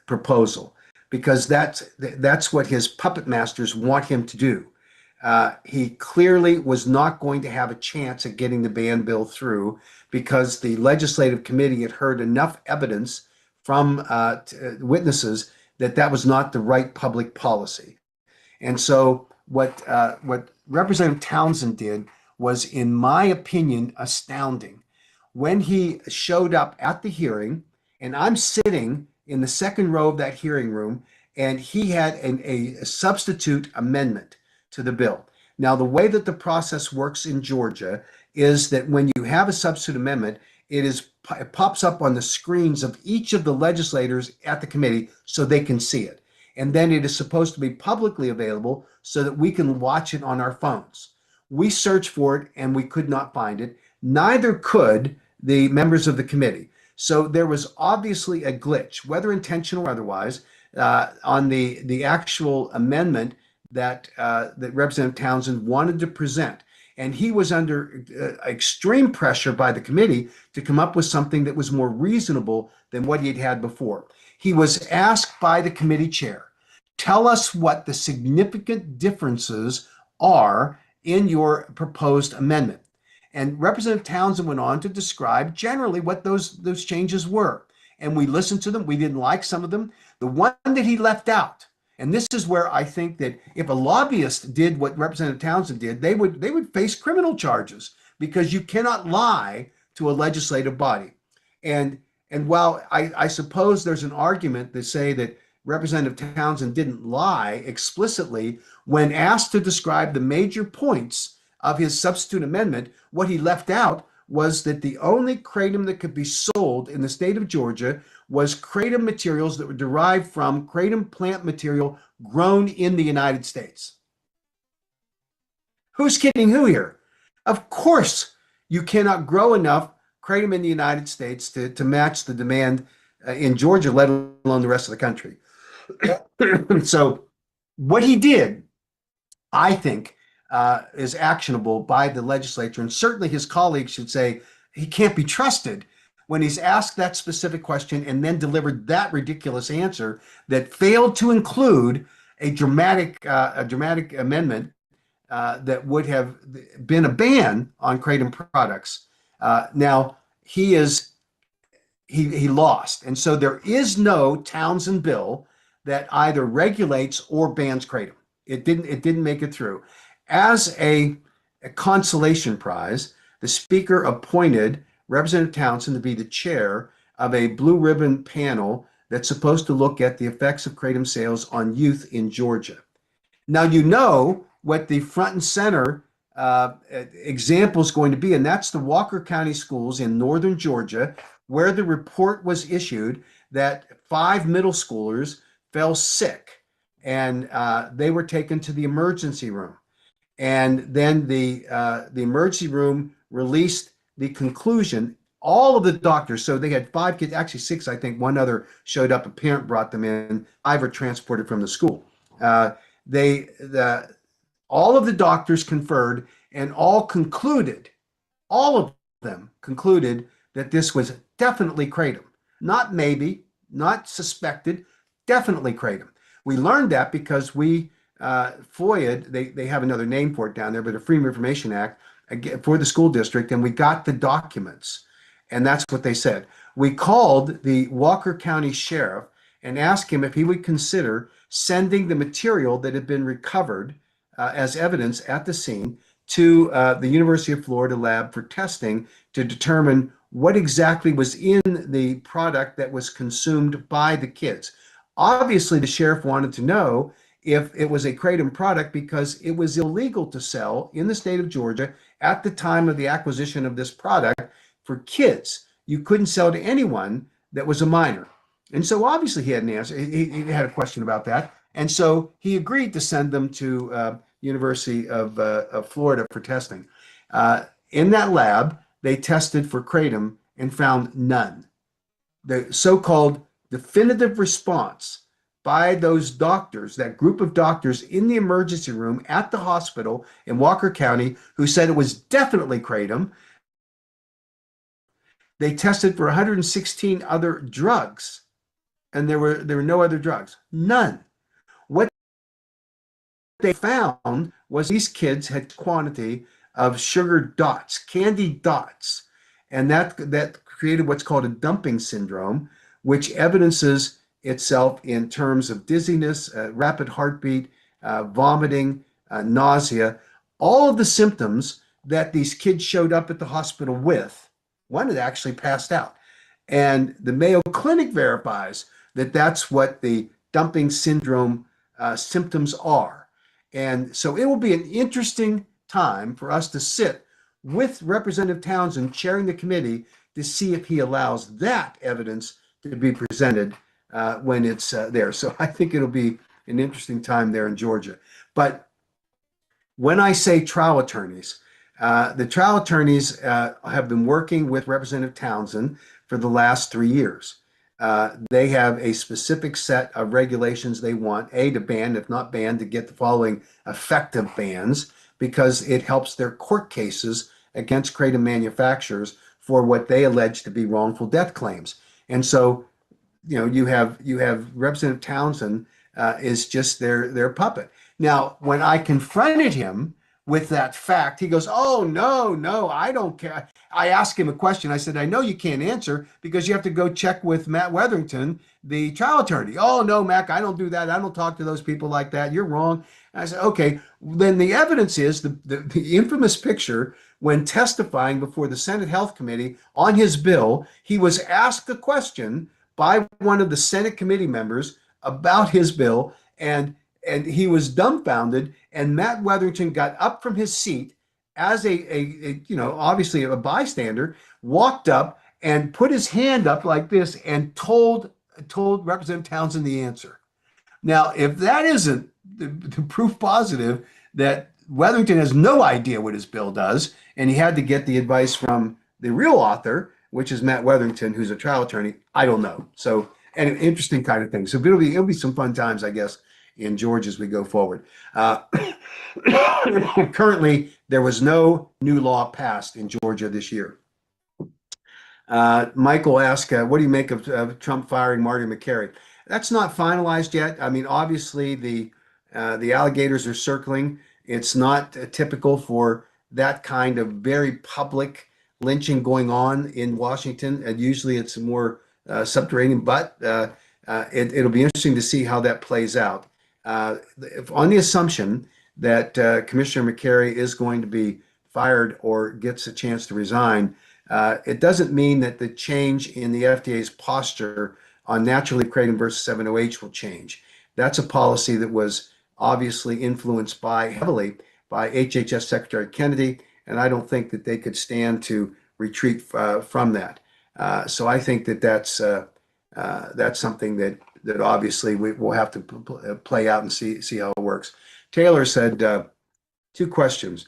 [SPEAKER 1] proposal because that's what his puppet masters want him to do. He clearly was not going to have a chance at getting the ban bill through because the legislative committee had heard enough evidence from witnesses that was not the right public policy. And so what Representative Townsend did was, in my opinion, astounding. When he showed up at the hearing, and I'm sitting in the second row of that hearing room, and he had a substitute amendment to the bill. Now, the way that the process works in Georgia is that when you have a substitute amendment, it pops up on the screens of each of the legislators at the committee so they can see it. And then it is supposed to be publicly available so that we can watch it on our phones. We searched for it and we could not find it. Neither could the members of the committee. So there was obviously a glitch, whether intentional or otherwise, on the actual amendment that Representative Townsend wanted to present. And he was under extreme pressure by the committee to come up with something that was more reasonable than what he had had before. He was asked by the committee chair, tell us what the significant differences are in your proposed amendment. And Representative Townsend went on to describe generally what those changes were. And we listened to them. We didn't like some of them. The one that he left out, and this is where I think that if a lobbyist did what Representative Townsend did, they would face criminal charges because you cannot lie to a legislative body. And while I suppose there's an argument to say that Representative Townsend didn't lie explicitly, when asked to describe the major points of his substitute amendment, what he left out was that the only kratom that could be sold in the state of Georgia was kratom materials that were derived from kratom plant material grown in the United States. Who's kidding who here? Of course, you cannot grow enough kratom in the United States to match the demand in Georgia, let alone the rest of the country. So what he did, I think, is actionable by the legislature, and certainly his colleagues should say he can't be trusted when he's asked that specific question and then delivered that ridiculous answer that failed to include a dramatic amendment that would have been a ban on kratom products. Now, he is he lost. And so there is no Townsend bill that either regulates or bans kratom. It didn't make it through. As a consolation prize, the speaker appointed Representative Townsend to be the chair of a blue ribbon panel that's supposed to look at the effects of kratom sales on youth in Georgia. Now, you know what the front and center example is going to be, and that's the Walker County schools in northern Georgia, where the report was issued that 5 middle schoolers fell sick and they were taken to the emergency room. And then the emergency room released the conclusion. All of the doctors, so they had 5 kids, actually 6, I think. One other showed up. A parent brought them in. 5 were transported from the school. They the all of the doctors conferred and all of them concluded that this was definitely kratom, not maybe, not suspected, definitely kratom. We learned that because we FOIA'd, they have another name for it down there, but the Freedom of Information Act for the school district, and we got the documents. And that's what they said. We called the Walker County Sheriff and asked him if he would consider sending the material that had been recovered as evidence at the scene to the University of Florida lab for testing to determine what exactly was in the product that was consumed by the kids. Obviously, the sheriff wanted to know if it was a kratom product because it was illegal to sell in the state of Georgia at the time of the acquisition of this product for kids. You couldn't sell to anyone that was a minor. And so obviously he had an answer. He had a question about that. And so he agreed to send them to University of Florida for testing. In that lab, they tested for kratom and found none. The so-called definitive response by those doctors, that group of doctors in the emergency room at the hospital in Walker County, who said it was definitely kratom. They tested for 116 other drugs, and there were no other drugs, none. What they found was these kids had quantity of sugar dots, candy dots, and that created what's called a dumping syndrome, which evidences itself in terms of dizziness, rapid heartbeat, vomiting, nausea, all of the symptoms that these kids showed up at the hospital with. One had actually passed out. And the Mayo Clinic verifies that that's what the dumping syndrome symptoms are. And so it will be an interesting time for us to sit with Representative Townsend chairing the committee to see if he allows that evidence to be presented when it's there. So I think it'll be an interesting time there in Georgia. But when I say trial attorneys, the trial attorneys have been working with Representative Townsend for the last 3 years. They have a specific set of regulations they want, to ban, if not ban, to get the following effective bans, because it helps their court cases against kratom manufacturers for what they allege to be wrongful death claims. And so, you have Representative Townsend is just their puppet. Now, when I confronted him with that fact, he goes, "Oh, no, I don't care." I asked him a question. I said, "I know you can't answer because you have to go check with Matt Wetherington, the trial attorney." "Oh, no, Mac, I don't do that. I don't talk to those people like that. You're wrong." And I said, "Okay, then the evidence is the infamous picture when testifying before the Senate Health Committee on his bill. He was asked a question by one of the Senate committee members about his bill, and he was dumbfounded. And Matt Wetherington got up from his seat as obviously a bystander, walked up and put his hand up like this and told Representative Townsend the answer. Now, if that isn't the proof positive that Wetherington has no idea what his bill does, and he had to get the advice from the real author, which is Matt Wetherington, who's a trial attorney, I don't know. So, and an interesting kind of thing. So it'll be some fun times, I guess, in Georgia as we go forward. Currently, there was no new law passed in Georgia this year. Michael asked, what do you make of Trump firing Marty McCary? That's not finalized yet. I mean, obviously, the alligators are circling. It's not typical for that kind of very public lynching going on in Washington, and usually it's more subterranean, but it'll be interesting to see how that plays out. On the assumption that Commissioner McCary is going to be fired or gets a chance to resign, it doesn't mean that the change in the FDA's posture on naturally kratom versus 7-OH will change. That's a policy that was obviously influenced heavily by HHS Secretary Kennedy, and I don't think that they could stand to retreat from that. So I think that that's something that obviously we will have to play out and see how it works. Taylor said 2 questions.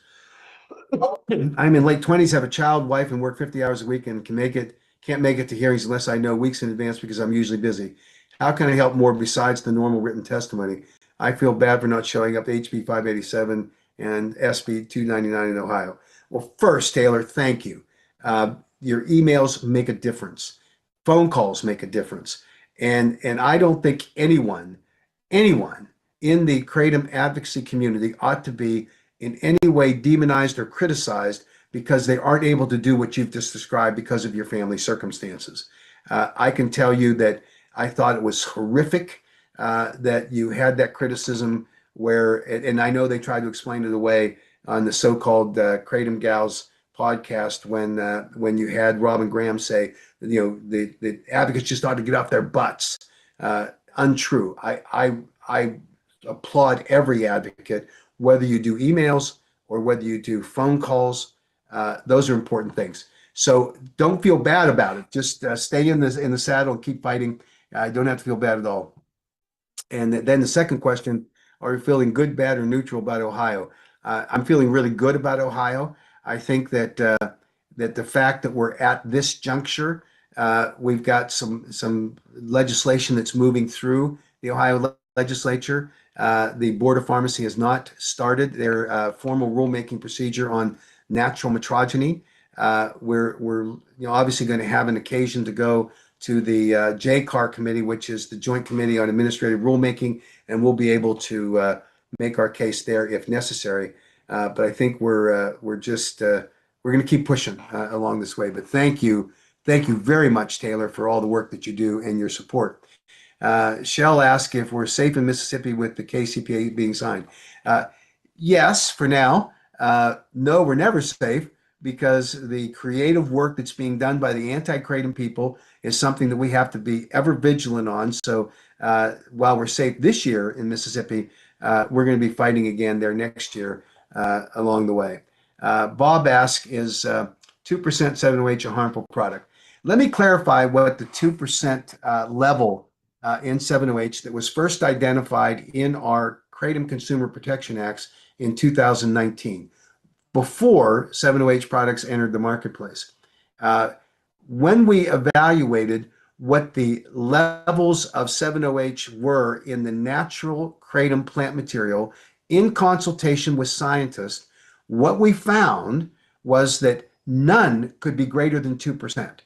[SPEAKER 1] I'm in late 20s, have a child, wife, and work 50 hours a week, and can't make it to hearings unless I know weeks in advance because I'm usually busy. How can I help more besides the normal written testimony? I feel bad for not showing up to HB 587 and SB 299 in Ohio. Well, first, Taylor, thank you. Your emails make a difference. Phone calls make a difference. And I don't think anyone in the kratom advocacy community ought to be in any way demonized or criticized because they aren't able to do what you've just described because of your family circumstances. I can tell you that I thought it was horrific that you had that criticism and I know they tried to explain it away on the so-called Kratom Gals podcast when you had Robin Graham say, the advocates just ought to get off their butts. Untrue. I applaud every advocate, whether you do emails or whether you do phone calls. Those are important things. So don't feel bad about it. Just stay in the saddle and keep fighting. Don't have to feel bad at all. And then the second question, are you feeling good, bad, or neutral about Ohio? I'm feeling really good about Ohio. I think that the fact that we're at this juncture, we've got some legislation that's moving through the Ohio legislature. The Board of Pharmacy has not started their formal rulemaking procedure on natural metrogeny. We're obviously going to have an occasion to go to the JCAR committee, which is the Joint Committee on Administrative Rulemaking, and we'll be able to make our case there if necessary. But I think we're going to keep pushing along this way. But thank you very much, Taylor, for all the work that you do and your support. Shell asked if we're safe in Mississippi with the KCPA being signed. Yes, for now. No, we're never safe because the creative work that's being done by the anti-kratom people is something that we have to be ever vigilant on. So while we're safe this year in Mississippi, we're going to be fighting again there next year along the way. Bob asked, is 2% 7-OH a harmful product? Let me clarify what the 2% level in 7-OH that was first identified in our Kratom Consumer Protection Acts in 2019, before 7-OH products entered the marketplace. When we evaluated what the levels of 7-OH were in the natural kratom plant material in consultation with scientists, what we found was that none could be greater than 2%,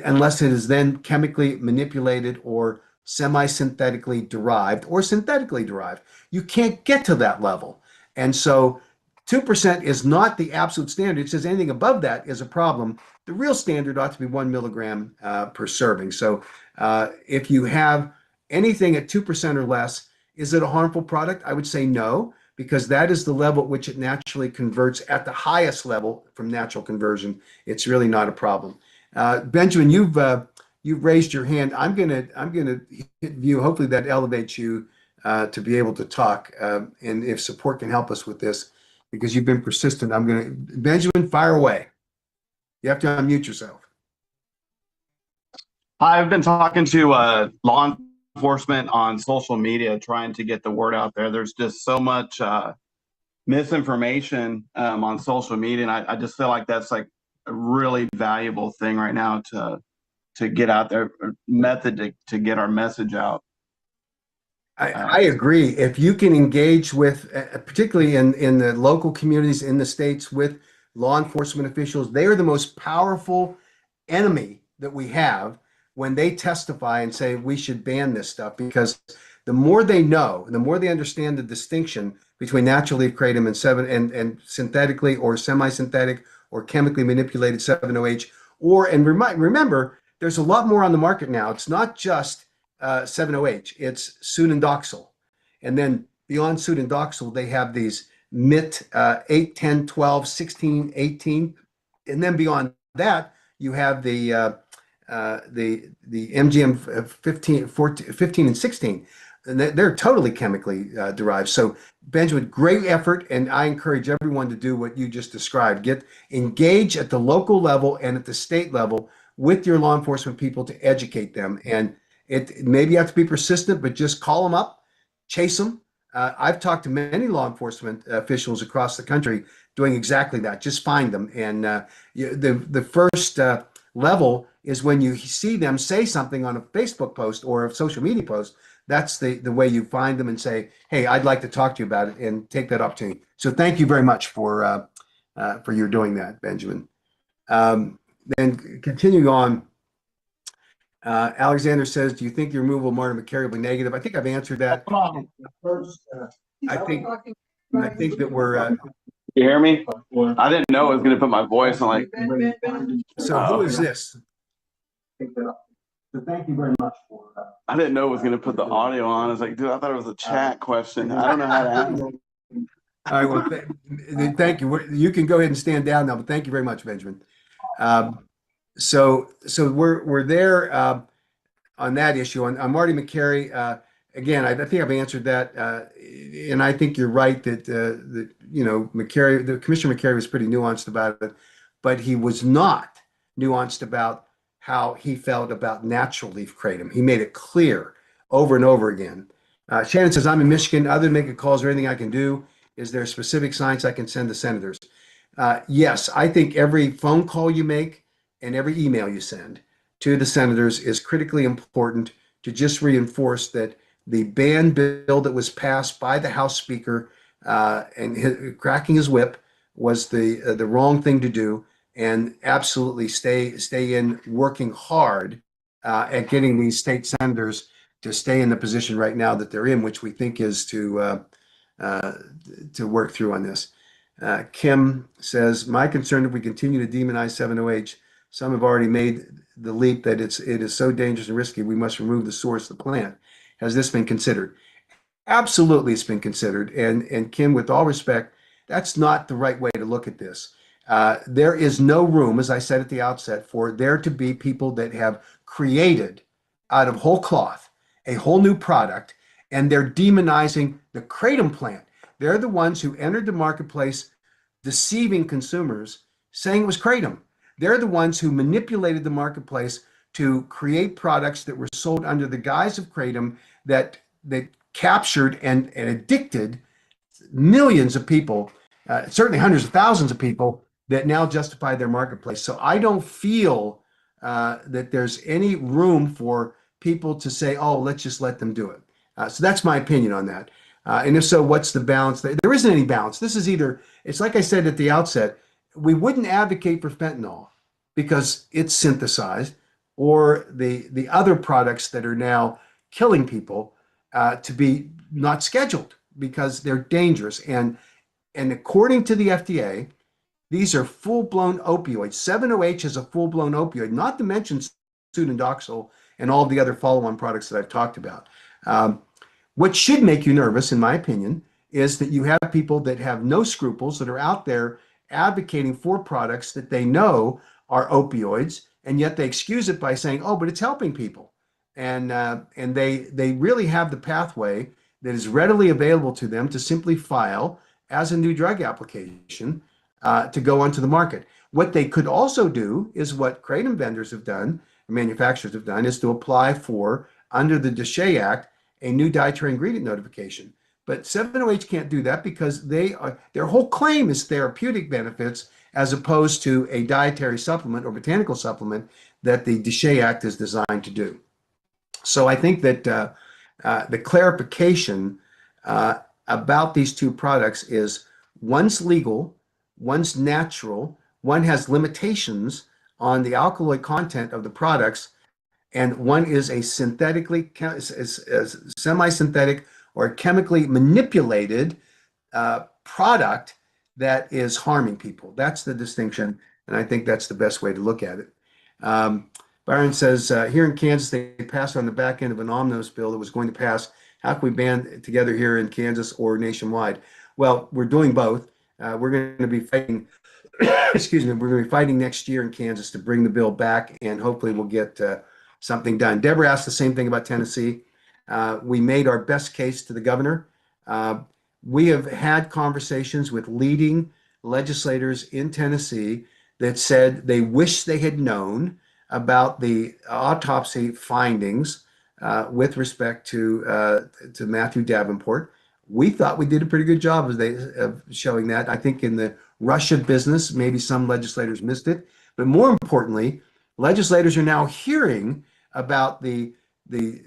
[SPEAKER 1] unless it is then chemically manipulated or semi-synthetically derived or synthetically derived. You can't get to that level. And so 2% is not the absolute standard. It says anything above that is a problem. The real standard ought to be 1 milligram per serving. So if you have anything at 2% or less, is it a harmful product? I would say no, because that is the level at which it naturally converts at the highest level from natural conversion. It's really not a problem. Benjamin, you've raised your hand. I'm gonna hit you. Hopefully that elevates you to be able to talk. And if support can help us with this, because you've been persistent, Benjamin, fire away. You have to unmute yourself.
[SPEAKER 2] I've been talking to law enforcement on social media, trying to get the word out there. There's just so much misinformation on social media, and I just feel like that's like a really valuable thing right now to get out there, method to get our message out.
[SPEAKER 1] I agree. If you can engage with, particularly in the local communities in the states, with law enforcement officials, they are the most powerful enemy that we have when they testify and say we should ban this stuff, because the more they know, the more they understand the distinction between natural leaf kratom and synthetically or semi-synthetic or chemically manipulated 7-OH. And remember, there's a lot more on the market now. It's not just 7-OH, it's sudendoxil. And then beyond sudendoxil, they have these MIT 8, 10, 12, 16, 18. And then beyond that, you have the MGM 15, 14, 15 and 16. And they're totally chemically derived. So Benjamin, great effort, and I encourage everyone to do what you just described. Engage at the local level and at the state level with your law enforcement people to educate them. And it maybe you have to be persistent, but just call them up, chase them. I've talked to many law enforcement officials across the country doing exactly that. Just find them, and the first level is when you see them say something on a Facebook post or a social media post. That's the way you find them and say, "Hey, I'd like to talk to you about it," and take that opportunity. So thank you very much for your doing that, Benjamin. Then continuing on, Alexander says, "Do you think the removal of Martin McCary will be negative?" I think I've answered that. First, I think that we're.
[SPEAKER 2] You hear me? I didn't know it was going to put my voice on like.
[SPEAKER 1] So who is this? So thank you very much for.
[SPEAKER 2] I didn't know it was going to put the audio on. I was like, dude, I thought it was a chat question. I don't know how to answer.
[SPEAKER 1] All right. Well, thank you. You can go ahead and stand down now, but thank you very much, Benjamin. So we're there on that issue. On Marty McCary, again, I think I've answered that, and I think you're right that McCary, the Commissioner McCary, was pretty nuanced about it, but he was not nuanced about how he felt about natural leaf kratom. He made it clear over and over again. Shannon says, "I'm in Michigan. Other than making calls, or anything I can do, is there specific science I can send to senators?" Yes, I think every phone call you make and every email you send to the senators is critically important to just reinforce that the ban bill that was passed by the House Speaker and cracking his whip was the wrong thing to do, and absolutely stay in working hard at getting these state senators to stay in the position right now that they're in, which we think is to work through on this. Kim says, "My concern, if we continue to demonize 7-OH, some have already made the leap that it is so dangerous and risky, we must remove the source of the plant. Has this been considered?" Absolutely, it's been considered. And Kim, with all respect, that's not the right way to look at this. There is no room, as I said at the outset, for there to be people that have created out of whole cloth a whole new product, and they're demonizing the kratom plant. They're the ones who entered the marketplace deceiving consumers, saying it was kratom. They're the ones who manipulated the marketplace to create products that were sold under the guise of kratom that captured and addicted millions of people, certainly hundreds of thousands of people, that now justify their marketplace. So I don't feel that there's any room for people to say, "Oh, let's just let them do it." So that's my opinion on that. And if so, what's the balance? There isn't any balance. This is it's like I said at the outset, we wouldn't advocate for fentanyl because it's synthesized, or the other products that are now killing people to be not scheduled because they're dangerous. And according to the FDA, these are full-blown opioids. 7-OH is a full-blown opioid, not to mention sudendoxil and all the other follow-on products that I've talked about. What should make you nervous, in my opinion, is that you have people that have no scruples that are out there advocating for products that they know are opioids, and yet they excuse it by saying, "Oh, but it's helping people." And they really have the pathway that is readily available to them to simply file as a new drug application to go onto the market. What they could also do is what kratom vendors have done, manufacturers have done, is to apply for, under the DSHEA Act, a new dietary ingredient notification. But 7-OH can't do that because their whole claim is therapeutic benefits as opposed to a dietary supplement or botanical supplement that the DSHEA Act is designed to do. So I think that the clarification about these two products is one's legal, one's natural, one has limitations on the alkaloid content of the products, and one is a semi-synthetic or chemically manipulated product that is harming people. That's the distinction, and I think that's the best way to look at it. Um, Byron says, here in Kansas, they passed on the back end of an omnibus bill that was going to pass. How can we band together here in Kansas or nationwide? Well, we're doing both. We're going to be fighting, excuse me, we're going to be fighting next year in Kansas to bring the bill back, and hopefully we'll get something done. Deborah asked the same thing about Tennessee. We made our best case to the governor. Uh, we have had conversations with leading legislators in Tennessee that said they wish they had known about the autopsy findings with respect to Matthew Davenport. We thought we did a pretty good job of showing that. I think in the rush of business, maybe some legislators missed it, but more importantly, legislators are now hearing about the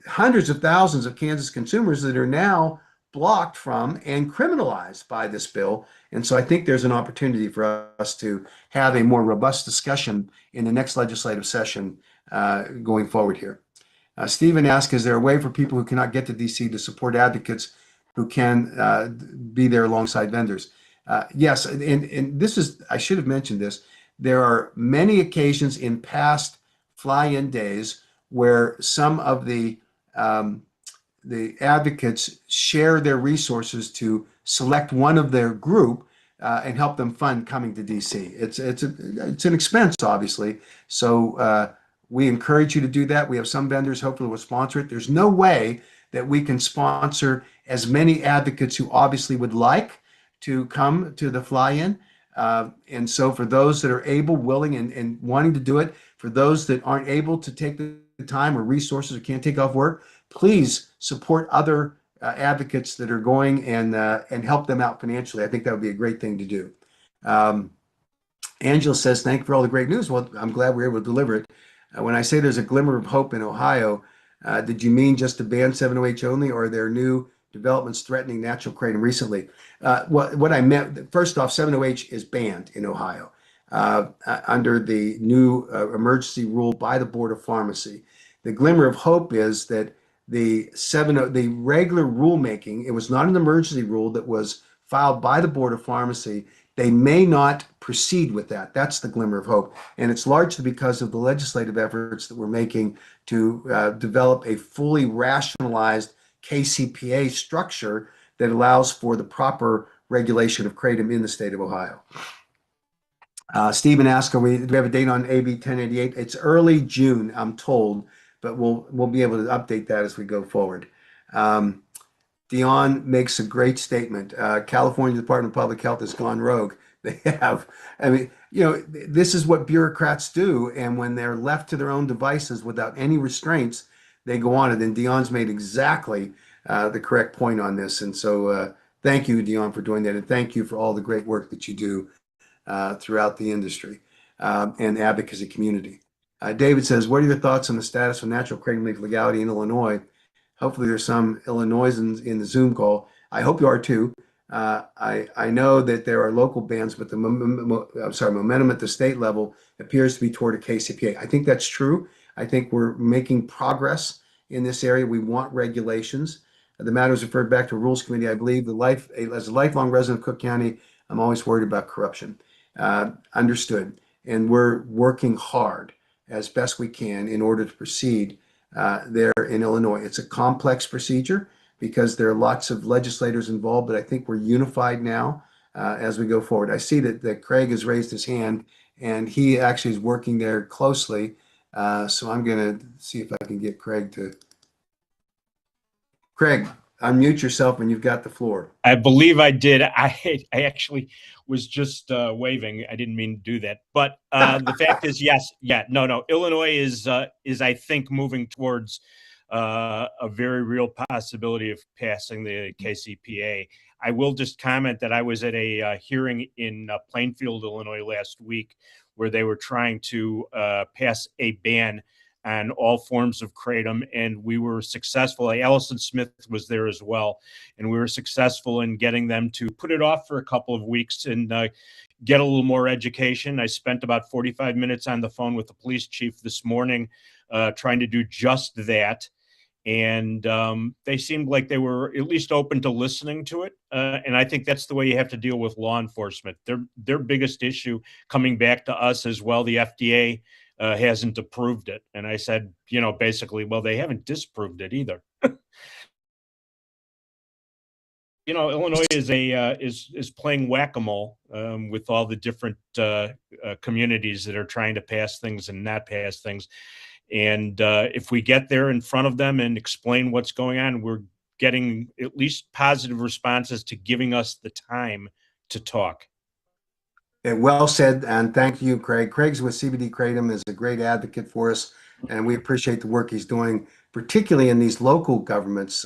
[SPEAKER 1] hundreds of thousands of Kansas consumers that are now blocked from and criminalized by this bill. And so I think there's an opportunity for us to have a more robust discussion in the next legislative session going forward here. Stephen asked, is there a way for people who cannot get to DC to support advocates who can be there alongside vendors? Yes, and this is, I should have mentioned this. There are many occasions in past fly-in days where some of the advocates share their resources to select one of their group and help them fund coming to DC. It's an expense, obviously. So we encourage you to do that. We have some vendors hopefully will sponsor it. There's no way that we can sponsor as many advocates who obviously would like to come to the fly-in. And so for those that are able, willing, and wanting to do it, for those that aren't able to take the time or resources or can't take off work, please support other advocates that are going and help them out financially. I think that would be a great thing to do. Angela says, thank you for all the great news. Well, I'm glad we were able to deliver it. When I say there's a glimmer of hope in Ohio, did you mean just to ban 7OH only, or are there new developments threatening natural kratom recently? What I meant, first off, 7OH is banned in Ohio under the new emergency rule by the Board of Pharmacy. The glimmer of hope is that the regular rulemaking, it was not an emergency rule that was filed by the Board of Pharmacy. They may not proceed with that. That's the glimmer of hope. And it's largely because of the legislative efforts that we're making to develop a fully rationalized KCPA structure that allows for the proper regulation of kratom in the state of Ohio. Stephen asked, do we have a date on AB 1088? It's early June, I'm told, but we'll be able to update that as we go forward. Dion makes a great statement. California Department of Public Health has gone rogue. They have. I mean, this is what bureaucrats do. And when they're left to their own devices without any restraints, they go on it. And Dion's made exactly the correct point on this. And so thank you, Dion, for doing that. And thank you for all the great work that you do throughout the industry and advocacy community. David says, what are your thoughts on the status of natural kratom leaf legality in Illinois? Hopefully there's some Illinoisans in the Zoom call. I hope you are too. I know that there are local bans, but the momentum at the state level appears to be toward a KCPA. I think that's true. I think we're making progress in this area. We want regulations. The matter is referred back to Rules Committee. I believe as a lifelong resident of Cook County, I'm always worried about corruption. Understood. And we're working hard as best we can in order to proceed there in Illinois. It's a complex procedure because there are lots of legislators involved, but I think we're unified now as we go forward. I see that Craig has raised his hand, and he actually is working there closely. So I'm going to see if I can get Craig to. Craig, unmute yourself when you've got the floor.
[SPEAKER 3] I believe I did. I actually was just waving. I didn't mean to do that. But the fact is, yes, no. Illinois is I think moving towards a very real possibility of passing the KCPA. I will just comment that I was at a hearing in Plainfield, Illinois last week, where they were trying to pass a ban on all forms of kratom, and we were successful. Allison Smith was there as well, and we were successful in getting them to put it off for a couple of weeks and get a little more education. I spent about 45 minutes on the phone with the police chief this morning trying to do just that. and they seemed like they were at least open to listening to it. And I think that's the way you have to deal with law enforcement. Their biggest issue coming back to us as well, the FDA hasn't approved it. And I said, basically, well, they haven't disproved it either. Illinois is playing whack-a-mole with all the different communities that are trying to pass things and not pass things. And if we get there in front of them and explain what's going on, we're getting at least positive responses to giving us the time to talk.
[SPEAKER 1] Well said, and thank you, Craig. Craig's with CBD Kratom, is a great advocate for us, and we appreciate the work he's doing, particularly in these local governments,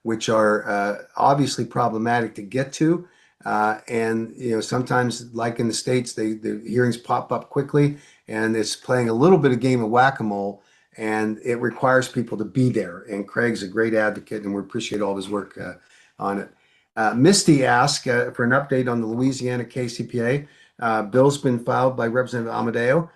[SPEAKER 1] which are obviously problematic to get to. And sometimes, like in the States, the hearings pop up quickly, and it's playing a little bit of game of whack-a-mole, and it requires people to be there. And Craig's a great advocate, and we appreciate all his work on it. Misty asked for an update on the Louisiana KCPA. Bill's been filed by Representative Amadeo.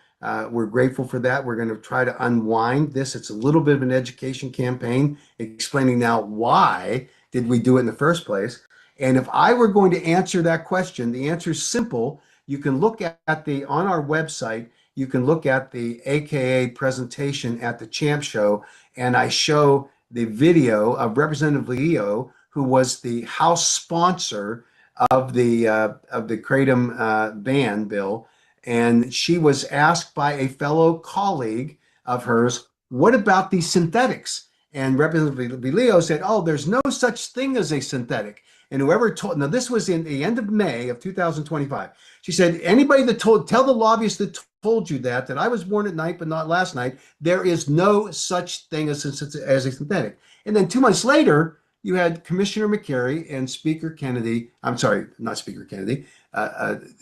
[SPEAKER 1] We're grateful for that. We're going to try to unwind this. It's a little bit of an education campaign explaining now why did we do it in the first place. And if I were going to answer that question, the answer is simple. You can look at on our website, you can look at the AKA presentation at the Champ Show, and I show the video of Representative Leo, who was the House sponsor of the Kratom ban bill. And she was asked by a fellow colleague of hers, what about these synthetics? And Representative Leo said, oh, there's no such thing as a synthetic. And whoever told, now this was in the end of May of 2025. She said, anybody that tell the lobbyist that told you that I was born at night, but not last night, there is no such thing as a synthetic. And then 2 months later, you had Commissioner McCary and Speaker Kennedy, I'm sorry, not Speaker Kennedy,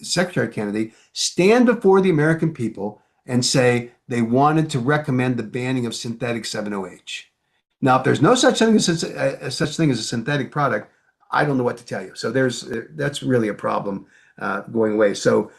[SPEAKER 1] Secretary Kennedy, stand before the American people and say they wanted to recommend the banning of synthetic 7-OH. Now, if there's no such thing as a synthetic product, I don't know what to tell you. So that's really a problem going away. So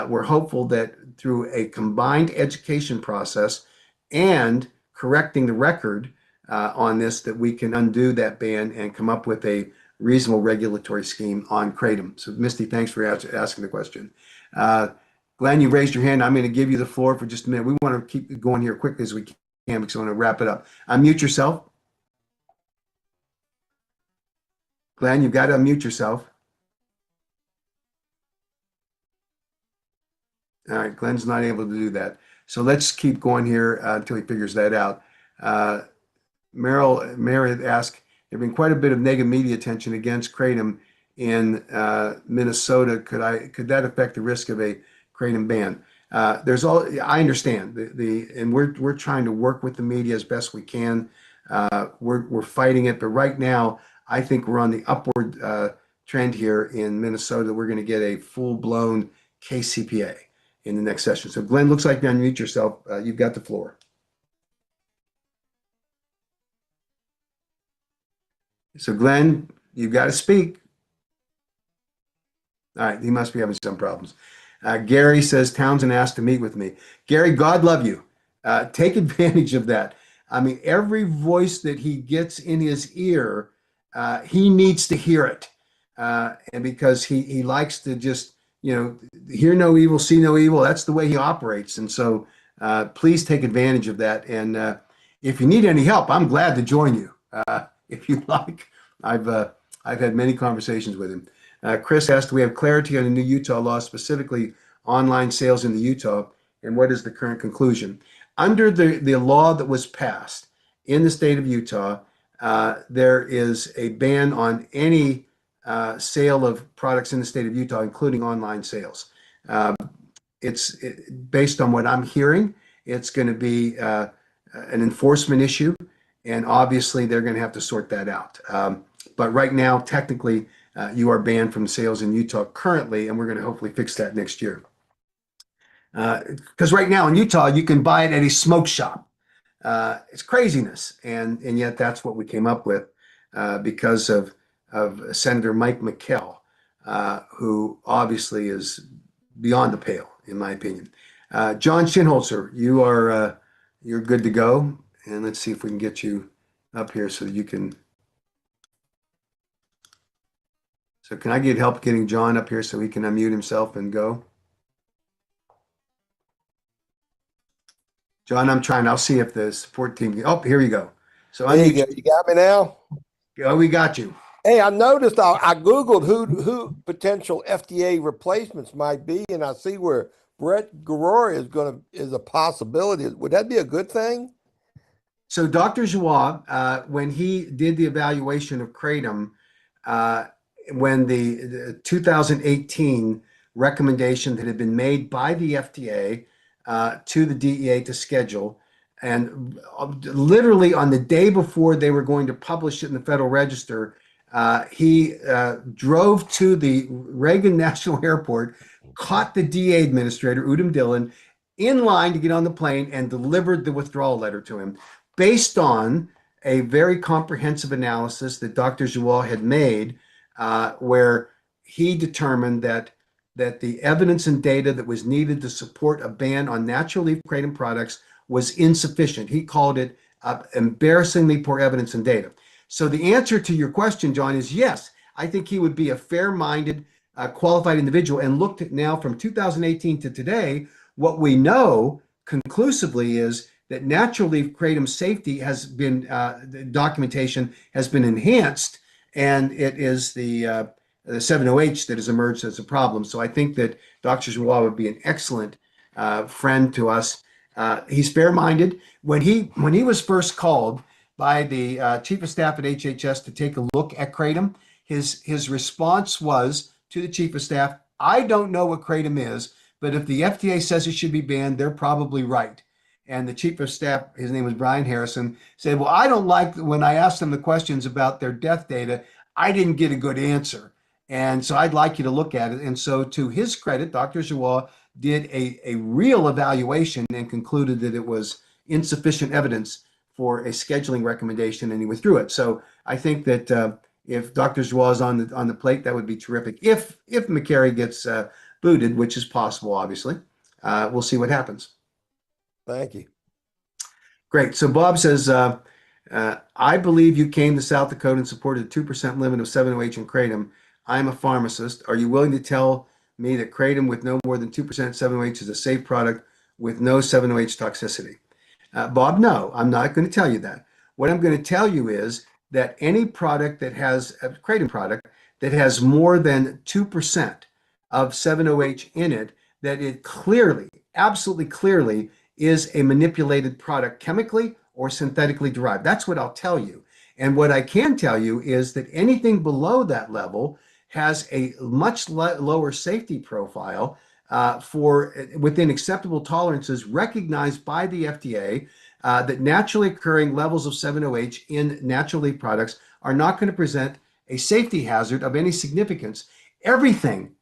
[SPEAKER 1] we're hopeful that through a combined education process and correcting the record on this, that we can undo that ban and come up with a reasonable regulatory scheme on Kratom. So Misty, thanks for asking the question. Glenn, you raised your hand. I'm going to give you the floor for just a minute. We want to keep going here quickly as we can because I want to wrap it up. Unmute yourself. Glenn, you've got to unmute yourself. All right, Glenn's not able to do that. So let's keep going here until he figures that out. Mary asked, there's been quite a bit of negative media attention against Kratom in Minnesota. Could that affect the risk of a Kratom ban? I understand and we're trying to work with the media as best we can. We're fighting it, but right now I think we're on the upward trend here in Minnesota. We're going to get a full-blown KCPA in the next session. So Glenn, looks like you unmute yourself. You've got the floor. So Glenn, you've got to speak. All right, he must be having some problems. Gary says Townsend asked to meet with me. Gary, God love you. Take advantage of that. I mean, every voice that he gets in his ear, he needs to hear it. And because he likes to just, hear no evil, see no evil. That's the way he operates. And so please take advantage of that. And if you need any help, I'm glad to join you. If you like. I've had many conversations with him. Chris asked, do we have clarity on the new Utah law, specifically online sales in the Utah, and what is the current conclusion? Under the law that was passed in the state of Utah, there is a ban on any sale of products in the state of Utah, including online sales. It's based on what I'm hearing, it's going to be an enforcement issue. And obviously, they're going to have to sort that out. But right now, technically, you are banned from sales in Utah currently, and we're going to hopefully fix that next year. Because right now in Utah, you can buy it at a smoke shop. It's craziness, and yet that's what we came up with because of Senator Mike McKell, who obviously is beyond the pale, in my opinion. John Shinholzer, you're good to go. And let's see if we can get you up here so that you can. So can I get help getting John up here so he can unmute himself and go? John, I'm trying. I'll see if the support team. Oh, here you go. So
[SPEAKER 4] There you
[SPEAKER 1] unmute.
[SPEAKER 4] go. You got me now?
[SPEAKER 1] Oh, we got you.
[SPEAKER 4] Hey, I noticed I Googled who potential FDA replacements might be, and I see where Brett Garroy is a possibility. Would that be a good thing?
[SPEAKER 1] So Dr. Joie, when he did the evaluation of kratom, uh, when the 2018 recommendation that had been made by the FDA to the DEA to schedule, and literally on the day before they were going to publish it in the Federal Register, he drove to the Reagan National Airport, caught the DEA administrator, Udom Dillon, in line to get on the plane and delivered the withdrawal letter to him based on a very comprehensive analysis that Dr. Joie had made, where he determined that the evidence and data that was needed to support a ban on natural leaf kratom products was insufficient. He called it embarrassingly poor evidence and data. So the answer to your question, John, is yes. I think he would be a fair-minded, qualified individual. And looked at now from 2018 to today, what we know conclusively is that natural leaf kratom safety has been, the documentation has been enhanced, and it is the 7-OH that has emerged as a problem. So I think that Dr. Joie would be an excellent friend to us. He's fair-minded. When he was first called by the chief of staff at HHS to take a look at kratom, his response was to the chief of staff, "I don't know what kratom is, but if the FDA says it should be banned, they're probably right." And the chief of staff, his name was Brian Harrison, said, "Well, I don't like when I asked them the questions about their death data, I didn't get a good answer. And so I'd like you to look at it." And so to his credit, Dr. Joie did a real evaluation and concluded that it was insufficient evidence for a scheduling recommendation, and he withdrew it. So I think that if Dr. Joie is on the plate, that would be terrific. If McCary gets booted, which is possible, obviously, we'll see what happens.
[SPEAKER 4] Thank you.
[SPEAKER 1] Great. So Bob says, I believe you came to South Dakota and supported a 2% limit of 7-OH in kratom. I'm a pharmacist. Are you willing to tell me that kratom with no more than 2% 7-OH is a safe product with no 7-OH toxicity? Bob, no, I'm not going to tell you that. What I'm going to tell you is that any product that has a kratom product that has more than 2% of 7-OH in it, that it clearly, absolutely clearly is a manipulated product chemically or synthetically derived. That's what I'll tell you. And what I can tell you is that anything below that level has a much lower safety profile for within acceptable tolerances recognized by the FDA, that naturally occurring levels of 7-OH in natural leaf products are not going to present a safety hazard of any significance. Everything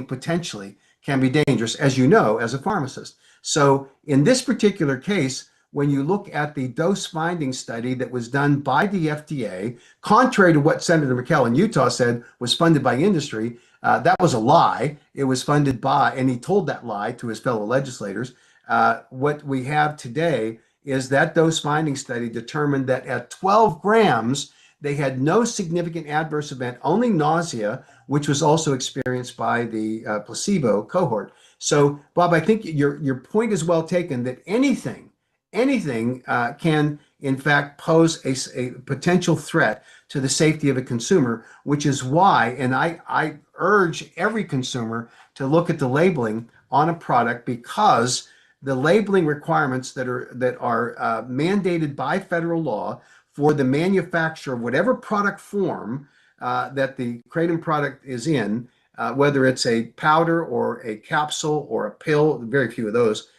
[SPEAKER 1] potentially can be dangerous, as you know, as a pharmacist. So in this particular case, when you look at the dose finding study that was done by the FDA, contrary to what Senator McKell in Utah said was funded by industry, that was a lie. It was funded by, and he told that lie to his fellow legislators. What we have today is that dose finding study determined that at 12 grams, they had no significant adverse event, only nausea, which was also experienced by the placebo cohort. So, Bob, I think your point is well taken that anything can, in fact, pose a potential threat to the safety of a consumer, which is why, and I urge every consumer to look at the labeling on a product, because the labeling requirements that are mandated by federal law for the manufacturer of whatever product form that the kratom product is in, whether it's a powder or a capsule or a pill, very few of those,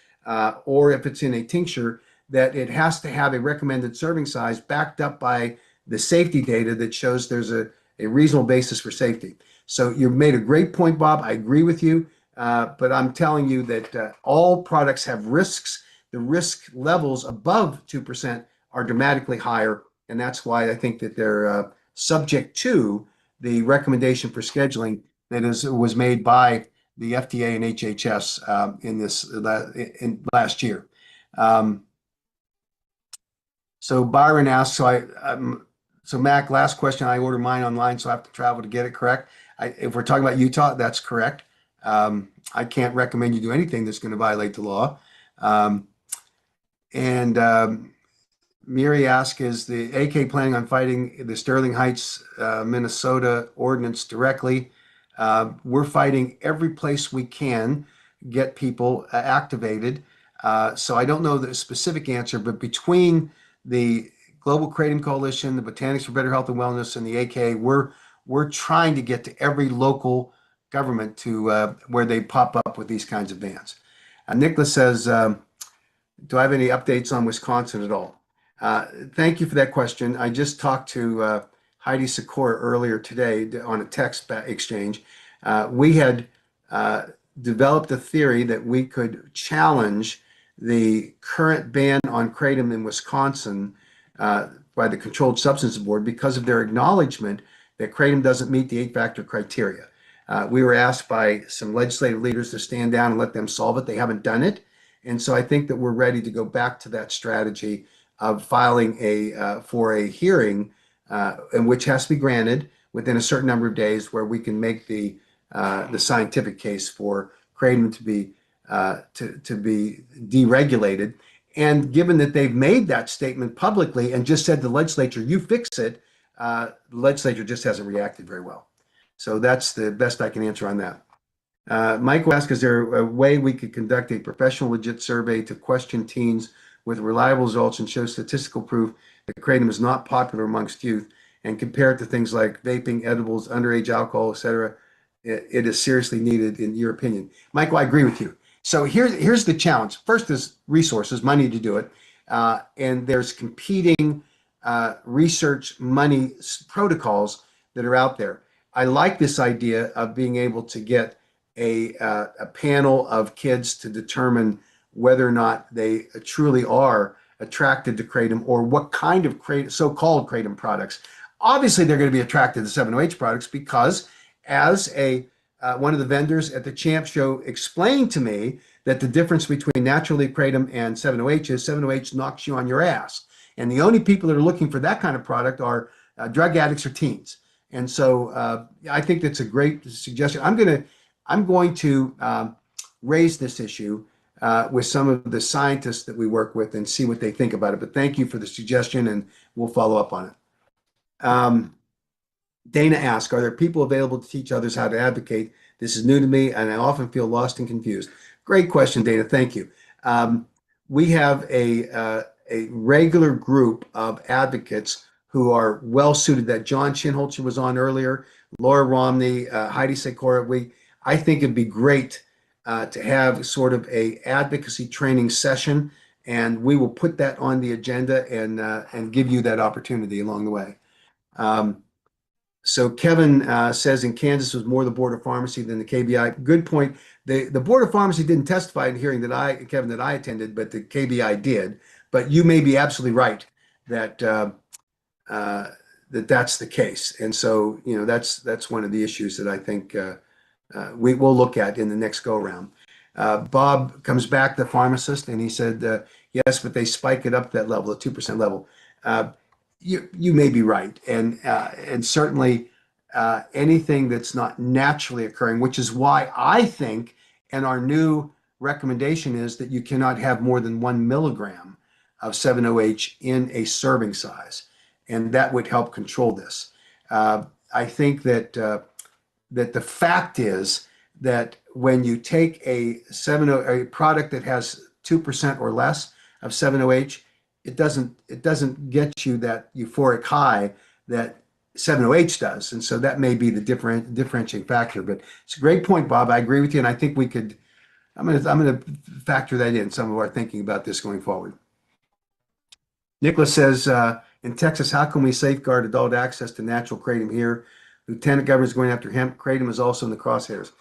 [SPEAKER 1] or if it's in a tincture, that it has to have a recommended serving size backed up by the safety data that shows there's a reasonable basis for safety. So you've made a great point, Bob. I agree with you, but I'm telling you that all products have risks. The risk levels above 2% are dramatically higher, and that's why I think that they're subject to the recommendation for scheduling that was made by the FDA and HHS in last year. So Byron asks, so Mac, last question. I order mine online, so I have to travel to get it. Correct? If we're talking about Utah, that's correct. I can't recommend you do anything that's going to violate the law. Um, and Miri asks, is the AK planning on fighting the Sterling Heights, Minnesota ordinance directly? We're fighting every place we can get people activated. So I don't know the specific answer, but between the Global Kratom Coalition, the Botanics for Better Health and Wellness, and the AK, we're trying to get to every local government to where they pop up with these kinds of bans. Nicholas says, do I have any updates on Wisconsin at all? Thank you for that question. I just talked to Heidi Sikora earlier today on a text exchange. We had developed a theory that we could challenge the current ban on kratom in Wisconsin by the Controlled Substances Board because of their acknowledgement that kratom doesn't meet the 8-factor criteria. We were asked by some legislative leaders to stand down and let them solve it. They haven't done it. And so I think that we're ready to go back to that strategy of filing for a hearing, in which has to be granted within a certain number of days, where we can make the scientific case for kratom to be deregulated. And given that they've made that statement publicly and just said to the legislature, "You fix it," the legislature just hasn't reacted very well. So that's the best I can answer on that. Michael asks, is there a way we could conduct a professional, legit survey to question teens with reliable results and show statistical proof that kratom is not popular amongst youth, and compare it to things like vaping, edibles, underage alcohol, etc.? It is seriously needed, in your opinion. Michael, I agree with you. So here's the challenge. First is resources, money to do it. And there's competing research money protocols that are out there. I like this idea of being able to get a panel of kids to determine whether or not they truly are attracted to kratom, or what kind of kratom, so-called kratom products. Obviously, they're going to be attracted to 7-OH products because, as one of the vendors at the Champ Show explained to me, that the difference between natural leaf kratom and 7-OH is 7-OH knocks you on your ass. And the only people that are looking for that kind of product are drug addicts or teens. And so I think that's a great suggestion. I'm going to raise this issue with some of the scientists that we work with and see what they think about it. But thank you for the suggestion, and we'll follow up on it. Dana asks, are there people available to teach others how to advocate? This is new to me, and I often feel lost and confused. Great question, Dana. Thank you. We have a regular group of advocates who are well suited, that John Chinholzer was on earlier, Laura Romney, Heidi Sikora. I think it'd be great to have sort of a advocacy training session, and we will put that on the agenda and give you that opportunity along the way. So Kevin says in Kansas was more the Board of Pharmacy than the KBI. Good point. The Board of Pharmacy didn't testify in the hearing that I attended, but the KBI did. But you may be absolutely right that that's the case. And so, that's one of the issues that I think we will look at in the next go around. Bob comes back, the pharmacist, and he said, yes, but they spike it up that level, the 2% level. You may be right, and certainly anything that's not naturally occurring, which is why I think, and our new recommendation is that you cannot have more than 1 milligram of 7-OH in a serving size, and that would help control this. I think that the fact is that when you take a product that has 2% or less of 7-OH, it doesn't get you that euphoric high that 7-OH does, and so that may be the differentiating factor. But it's a great point, Bob. I agree with you, and I think we could. I'm going to factor that in some of our thinking about this going forward. Nicholas says, in Texas, how can we safeguard adult access to natural kratom here? Lieutenant Governor is going after hemp. Kratom is also in the crosshairs.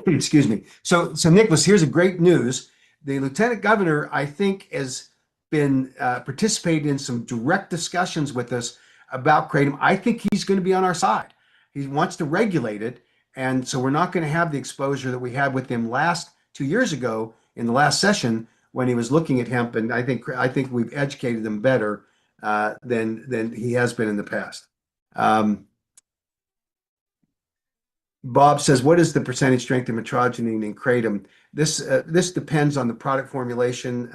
[SPEAKER 1] Excuse me. So Nicholas, here's a great news. The Lieutenant Governor, I think, has been participating in some direct discussions with us about kratom. I think he's going to be on our side. He wants to regulate it, and so we're not going to have the exposure that we had with him 2 years ago in the last session, when he was looking at hemp, and I think we've educated him better than he has been in the past. Bob says, what is the percentage strength of metrogene in kratom? This depends on the product formulation,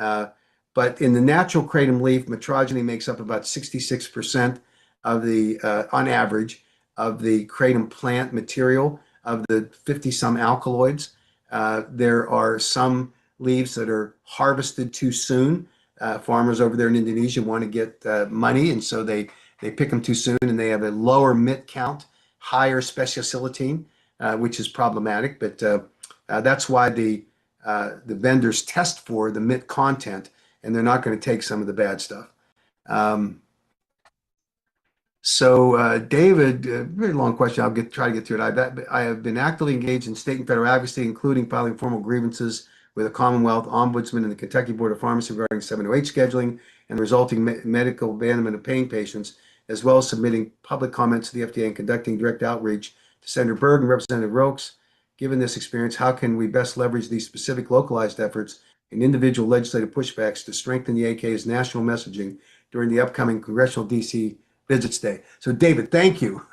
[SPEAKER 1] but in the natural kratom leaf, metrogene makes up about 66% of the, on average, of the kratom plant material of the 50 some alkaloids. There are some leaves that are harvested too soon. Farmers over there in Indonesia want to get money, and so they pick them too soon, and they have a lower mit count, higher speciacilitine, which is problematic. But that's why the vendors test for the mit content, and they're not going to take some of the bad stuff. David, very long question. I'll try to get through it. I have been actively engaged in state and federal advocacy, including filing formal grievances with the Commonwealth Ombudsman and the Kentucky Board of Pharmacy regarding 708 scheduling and the resulting medical abandonment of paying patients, as well as submitting public comments to the FDA and conducting direct outreach to Senator Berg and Representative Rokes. Given this experience, how can we best leverage these specific localized efforts and individual legislative pushbacks to strengthen the AK's national messaging during the upcoming congressional DC Visits Day? So, David, thank you.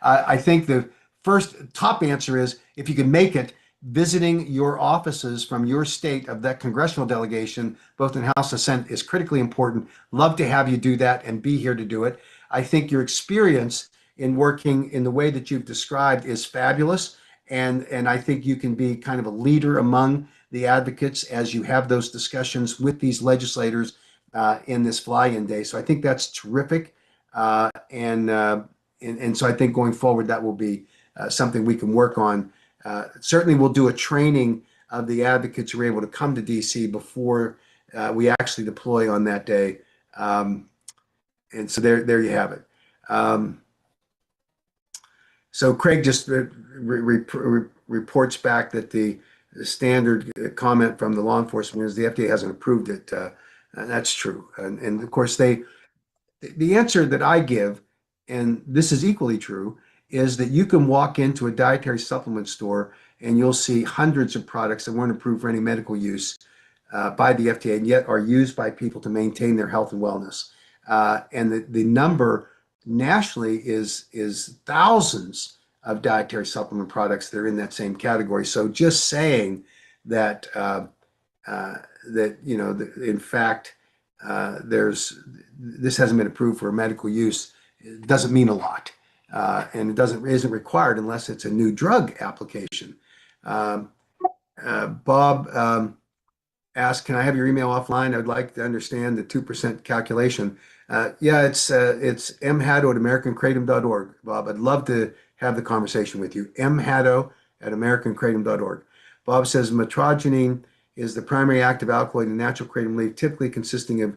[SPEAKER 1] I think the first top answer is, if you can make it, visiting your offices from your state of that congressional delegation, both in House and Senate, is critically important. Love to have you do that and be here to do it. I think your experience in working in the way that you've described is fabulous. And I think you can be kind of a leader among the advocates as you have those discussions with these legislators in this fly-in day. So I think that's terrific. And so I think going forward, that will be something we can work on. Certainly we'll do a training of the advocates who are able to come to DC before we actually deploy on that day. And so there you have it. So Craig just reports back that the standard comment from the law enforcement is the FDA hasn't approved it. That's true. And of course, the answer that I give, and this is equally true, is that you can walk into a dietary supplement store and you'll see hundreds of products that weren't approved for any medical use by the FDA and yet are used by people to maintain their health and wellness. And the number nationally is thousands of dietary supplement products that are in that same category. So just saying that in fact this hasn't been approved for medical use doesn't mean a lot, and it isn't required unless it's a new drug application. Bob asked, "Can I have your email offline? I'd like to understand the 2% calculation." Yeah, it's mhatto@americankratom.org. Bob, I'd love to have the conversation with you. mhatto@americankratom.org. Bob says metrogene is the primary active alkaloid in natural kratom leaf, typically consisting of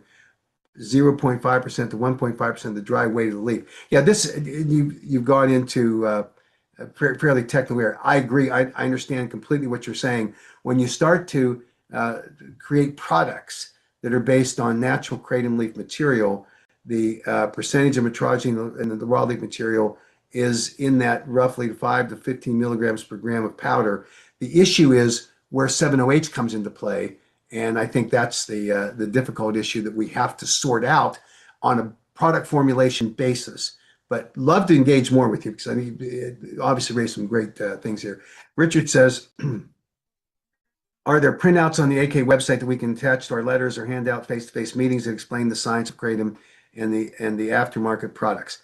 [SPEAKER 1] 0.5% to 1.5% of the dry weight of the leaf. Yeah, you've gone into fairly technical area. I agree. I understand completely what you're saying. When you start to create products that are based on natural kratom leaf material, the percentage of metrogene in the raw leaf material is in that roughly 5 to 15 milligrams per gram of powder. The issue is where 708 comes into play. And I think that's the difficult issue that we have to sort out on a product formulation basis. But love to engage more with you because I mean, obviously raised some great things here. Richard says, are there printouts on the AK website that we can attach to our letters or hand out face-to-face meetings that explain the science of kratom and the aftermarket products?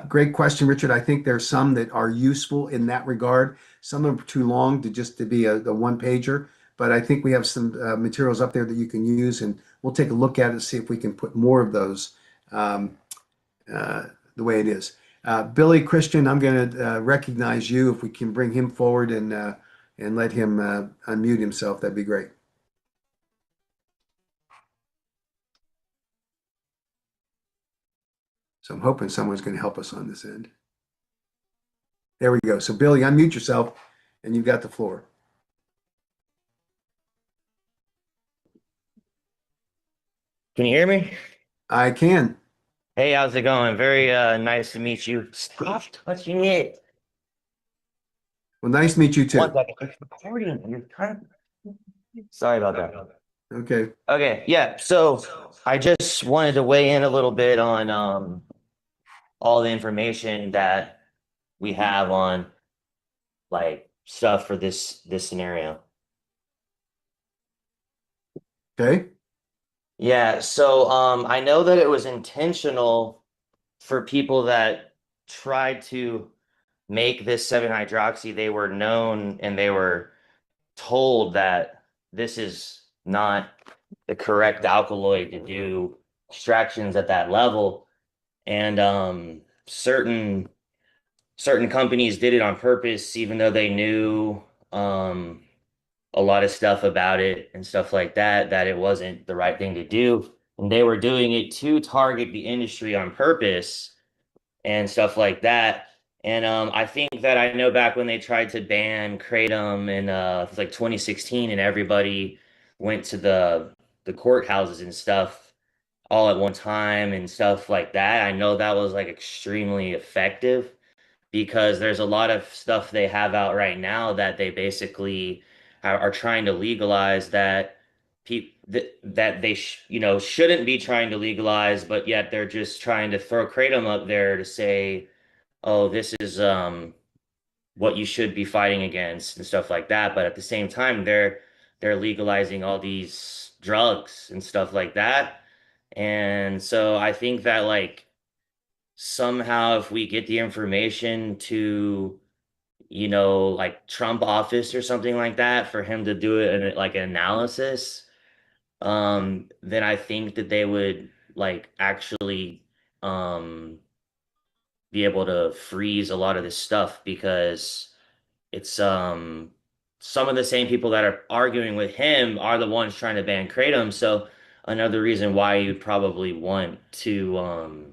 [SPEAKER 1] Great question, Richard. I think there's some that are useful in that regard. Some of them are too long to be a one pager. But I think we have some materials up there that you can use, and we'll take a look at it and see if we can put more of those the way it is. Billy Christian, I'm going to recognize you. If we can bring him forward and let him unmute himself, that'd be great. So I'm hoping someone's going to help us on this end. There we go. So Billy, unmute yourself, and you've got the floor.
[SPEAKER 5] Can you hear me?
[SPEAKER 1] I can.
[SPEAKER 5] Hey, how's it going? Very nice to meet you. Stop touching it.
[SPEAKER 1] Well, nice to meet you too.
[SPEAKER 5] One second. It's recording. You're trying to... Sorry about that.
[SPEAKER 1] Okay.
[SPEAKER 5] Okay, yeah. So I just wanted to weigh in a little bit on all the information that we have on like stuff for this scenario.
[SPEAKER 1] Okay.
[SPEAKER 5] Yeah, so I know that it was intentional for people that tried to make this 7-hydroxy. They were known and they were told that this is not the correct alkaloid to do extractions at that level. And certain companies did it on purpose, even though they knew um a lot of stuff about it and stuff like that, that it wasn't the right thing to do. And they were doing it to target the industry on purpose and stuff like that. And I think that I know back when they tried to ban kratom in it was like 2016, and everybody went to the courthouses and stuff all at one time and stuff like that. I know that was like extremely effective because there's a lot of stuff they have out right now that they basically are trying to legalize that that they shouldn't be trying to legalize, but yet they're just trying to throw kratom up there to say, oh, this is what you should be fighting against and stuff like that. But at the same time, they're legalizing all these drugs and stuff like that. And so I think that like somehow if we get the information to like Trump office or something like that for him to do it in like an analysis, then I think that they would like actually be able to freeze a lot of this stuff because it's some of the same people that are arguing with him are the ones trying to ban kratom. So another reason why you'd probably want to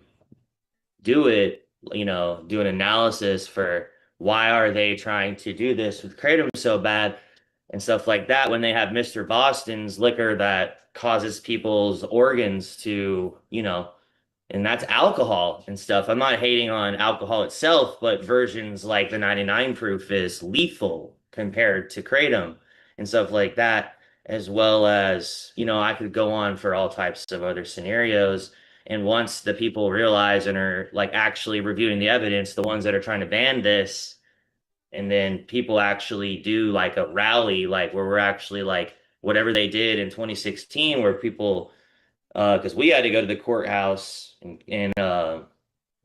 [SPEAKER 5] do it, do an analysis for why are they trying to do this with kratom so bad and stuff like that when they have Mr. Boston's liquor that causes people's organs to, and that's alcohol and stuff. I'm not hating on alcohol itself, but versions like the 99 proof is lethal compared to kratom and stuff like that, as well as, I could go on for all types of other scenarios. And once the people realize and are like actually reviewing the evidence, the ones that are trying to ban this, and then people actually do like a rally, like where we're actually like whatever they did in 2016, where people, because we had to go to the courthouse in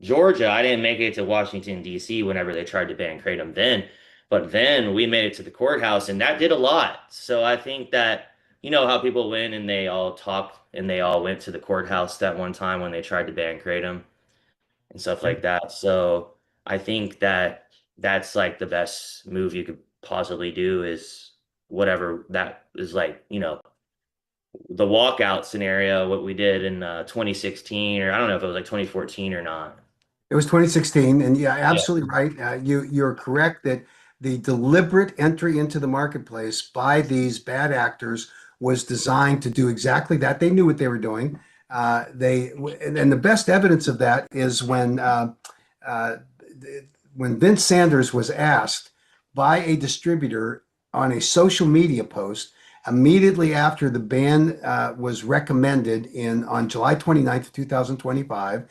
[SPEAKER 5] Georgia. I didn't make it to Washington, D.C. whenever they tried to ban kratom then, but then we made it to the courthouse, and that did a lot. So I think that, how people went and they all talked and they all went to the courthouse that one time when they tried to ban kratom and stuff like that. So I think that that's like the best move you could possibly do is whatever that is like, the walkout scenario, what we did in 2016, or I don't know if it was like 2014 or not.
[SPEAKER 1] It was 2016, and yeah,
[SPEAKER 5] Yeah.
[SPEAKER 1] absolutely right. You're correct that the deliberate entry into the marketplace by these bad actors was designed to do exactly that. They knew what they were doing. And the best evidence of that is uh, when Vince Sanders was asked by a distributor on a social media post immediately after the ban was recommended on July 29th, 2025.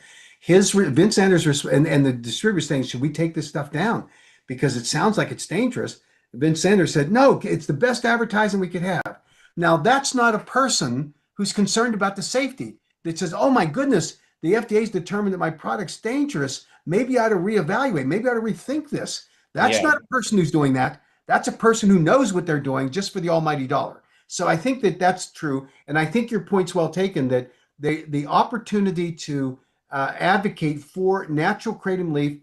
[SPEAKER 1] Vince Sanders and the distributor saying, should we take this stuff down? Because it sounds like it's dangerous. Vince Sanders said, no, it's the best advertising we could have. Now, that's not a person who's concerned about the safety that says, oh my goodness, the FDA's determined that my product's dangerous. Maybe I ought to reevaluate. Maybe I ought to rethink this. That's
[SPEAKER 5] Yeah.
[SPEAKER 1] not a person who's doing that. That's a person who knows what they're doing just for the almighty dollar. So I think that that's true. And I think your point's well taken that the opportunity to advocate for natural kratom leaf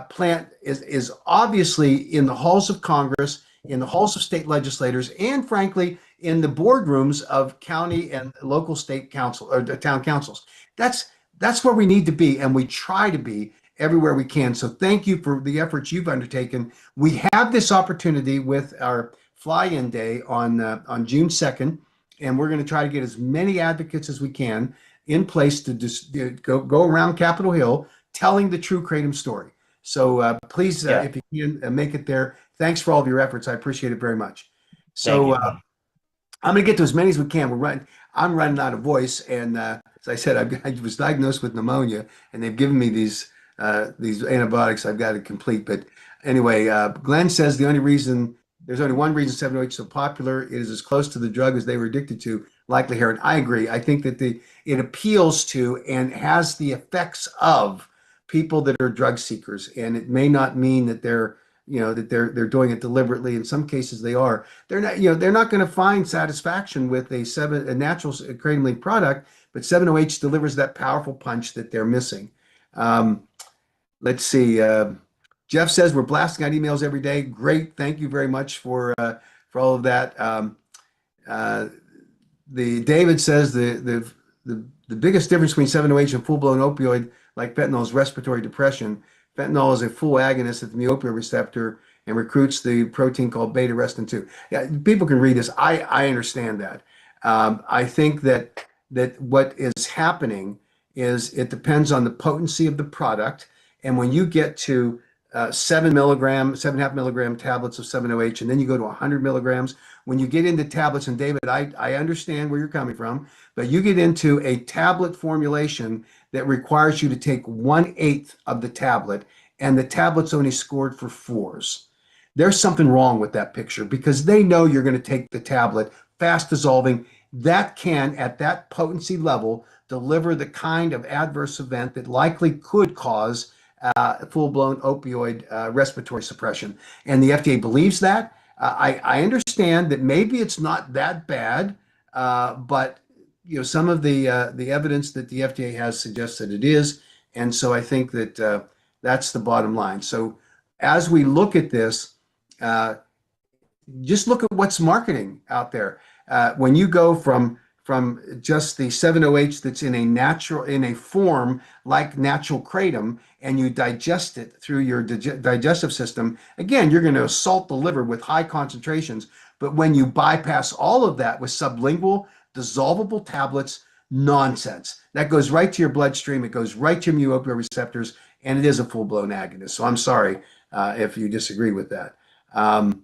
[SPEAKER 1] plant is obviously in the halls of Congress, in the halls of state legislators, and frankly, in the boardrooms of county and local state council or town councils. That's where we need to be, and we try to be everywhere we can. So thank you for the efforts you've undertaken. We have this opportunity with our fly-in day on June 2nd, and we're going to try to get as many advocates as we can in place to just go around Capitol Hill telling the true kratom story. So please,
[SPEAKER 5] Yeah.
[SPEAKER 1] if you can make it there. Thanks for all of your efforts. I appreciate it very much.
[SPEAKER 5] Thank
[SPEAKER 1] So
[SPEAKER 5] you.
[SPEAKER 1] I'm going to get to as many as we can. I'm running out of voice, and as I said, I was diagnosed with pneumonia, and they've given me these antibiotics I've got to complete. But anyway, Glenn says there's only one reason 708 is so popular. It is as close to the drug as they were addicted to, likely heroin. I agree. I think that it appeals to and has the effects of people that are drug seekers, and it may not mean that they're doing it deliberately. In some cases, they are. They're not going to find satisfaction with a natural kratom leaf product, but 7-OH delivers that powerful punch that they're missing. Let's see. Jeff says we're blasting out emails every day. Great, thank you very much for all of that. The David says the biggest difference between 7-OH and full-blown opioid like fentanyl is respiratory depression. Fentanyl is a full agonist at the mu-opioid receptor and recruits the protein called beta-arrestin 2. Yeah, people can read this. I understand that. I think that what is happening is it depends on the potency of the product. And when you get to 7.5 milligram tablets of 7-OH, and then you go to 100 milligrams, when you get into tablets, and David, I understand where you're coming from, but you get into a tablet formulation that requires you to take 1/8 of the tablet, and the tablet's only scored for 4s. There's something wrong with that picture because they know you're going to take the tablet, fast dissolving, that can, at that potency level, deliver the kind of adverse event that likely could cause full-blown opioid respiratory suppression. And the FDA believes that. I understand that maybe it's not that bad, but some of the evidence that the FDA has suggests that it is. And so I think that that's the bottom line. So as we look at this, just look at what's marketing out there. When you go from just the 7-OH that's in a form like natural kratom, and you digest it through your digestive system, again, you're going to assault the liver with high concentrations. But when you bypass all of that with sublingual dissolvable tablets, nonsense. That goes right to your bloodstream. It goes right to your mu-opioid receptors, and it is a full-blown agonist. So I'm sorry if you disagree with that. And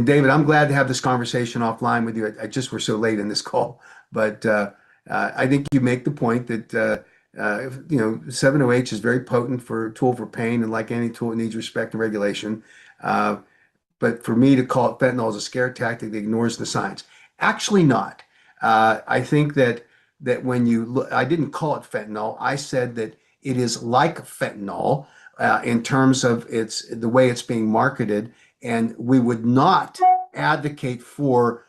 [SPEAKER 1] David, I'm glad to have this conversation offline with you. I just we're so late in this call, but I think you make the point that 7-OH is very potent tool for pain, and like any tool, it needs respect and regulation. But for me to call it fentanyl as a scare tactic that ignores the science, actually not. I think that when you look, I didn't call it fentanyl. I said that it is like fentanyl in terms of the way it's being marketed. And we would not advocate for,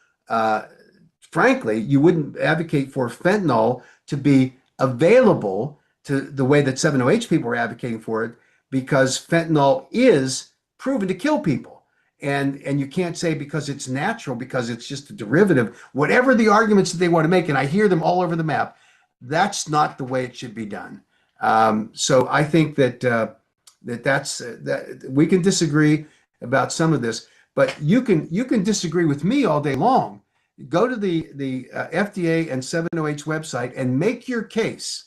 [SPEAKER 1] frankly, you wouldn't advocate for fentanyl to be available to the way that 7-OH people are advocating for it, because fentanyl is proven to kill people. And you can't say because it's natural, because it's just a derivative, whatever the arguments that they want to make, and I hear them all over the map, that's not the way it should be done. So I think that we can disagree about some of this, but you can disagree with me all day long. Go to the FDA and 7-OH website and make your case.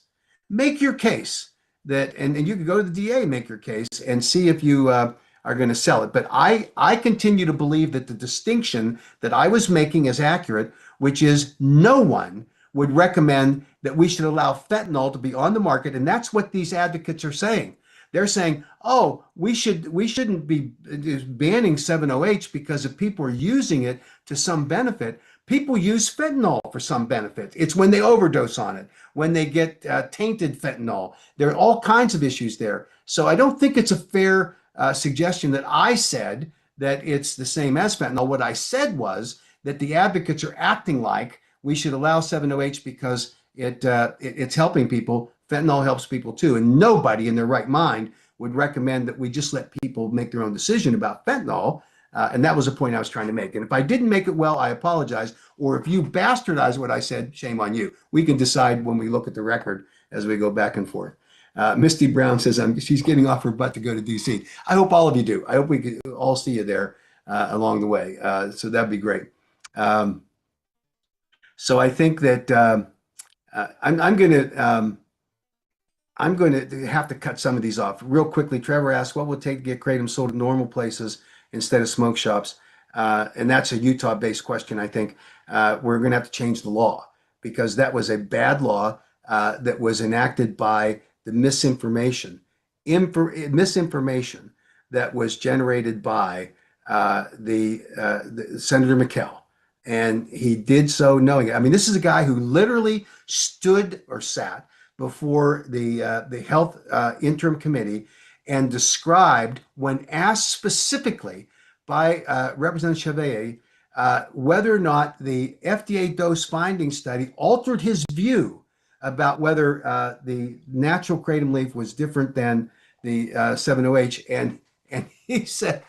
[SPEAKER 1] Make your case that, and you can go to the DA and make your case and see if you are going to sell it. But I continue to believe that the distinction that I was making is accurate, which is no one would recommend that we should allow fentanyl to be on the market, and that's what these advocates are saying. They're saying, oh, we shouldn't be banning 7-OH because if people are using it to some benefit. People use fentanyl for some benefit. It's when they overdose on it, when they get tainted fentanyl. There are all kinds of issues there. So I don't think it's a fair suggestion that I said that it's the same as fentanyl. What I said was that the advocates are acting like we should allow 7-OH because it's helping people. Fentanyl helps people too, and nobody in their right mind would recommend that we just let people make their own decision about fentanyl. And that was a point I was trying to make. And if I didn't make it well, I apologize. Or if you bastardize what I said, shame on you. We can decide when we look at the record as we go back and forth. Misty Brown says she's getting off her butt to go to DC. I hope all of you do. I hope we can all see you there along the way. So that'd be great. So I think that I'm going to have to cut some of these off real quickly. Trevor asked, what will it take to get kratom sold at normal places instead of smoke shops? and that's a Utah-based question, I think, we're going to have to change the law because that was a bad law that was enacted by the misinformation that was generated by the Senator McKell. And he did so knowing it. I mean, this is a guy who literally stood or sat before the health interim committee and described, when asked specifically by Representative Chevalier, whether or not the FDA dose finding study altered his view about whether the natural kratom leaf was different than the 7-OH, and he said,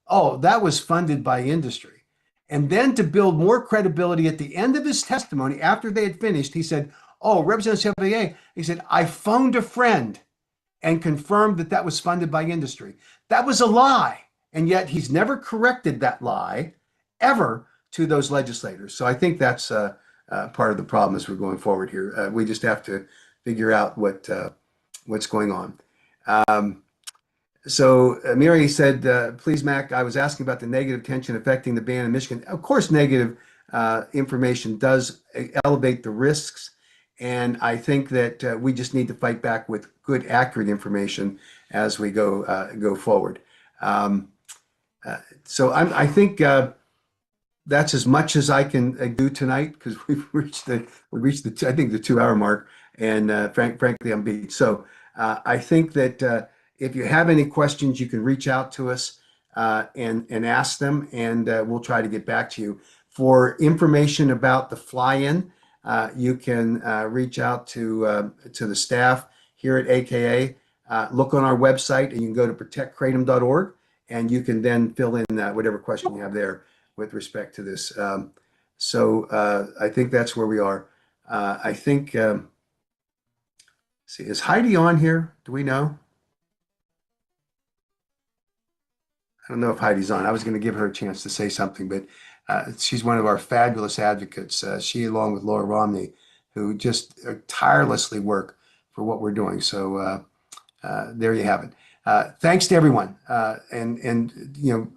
[SPEAKER 1] "Oh, that was funded by industry." And then to build more credibility at the end of his testimony, after they had finished, he said, "Oh, Representative Chevalier," he said, "I phoned a friend and confirmed that that was funded by industry." That was a lie. And yet he's never corrected that lie ever to those legislators. So I think that's part of the problem as we're going forward here. We just have to figure out what's going on. So Mary said, please, Mac, I was asking about the negative tension affecting the ban in Michigan. Of course, negative information does elevate the risks. And I think that we just need to fight back with good, accurate information as we go forward. So I think that's as much as I can do tonight because we've reached the I think the 2-hour mark, and frankly I'm beat. So I think that if you have any questions, you can reach out to us and ask them, and we'll try to get back to you. For information about the fly-in, you can reach out to the staff here at AKA. Look on our website, and you can go to protectkratom.org, and you can then fill in whatever question you have there with respect to this. So I think that's where we are. I think, see, is Heidi on here? Do we know? I don't know if Heidi's on. I was going to give her a chance to say something, but she's one of our fabulous advocates. She, along with Laura Romney, who just tirelessly work for what we're doing. So there you have it. Thanks to everyone. And you know,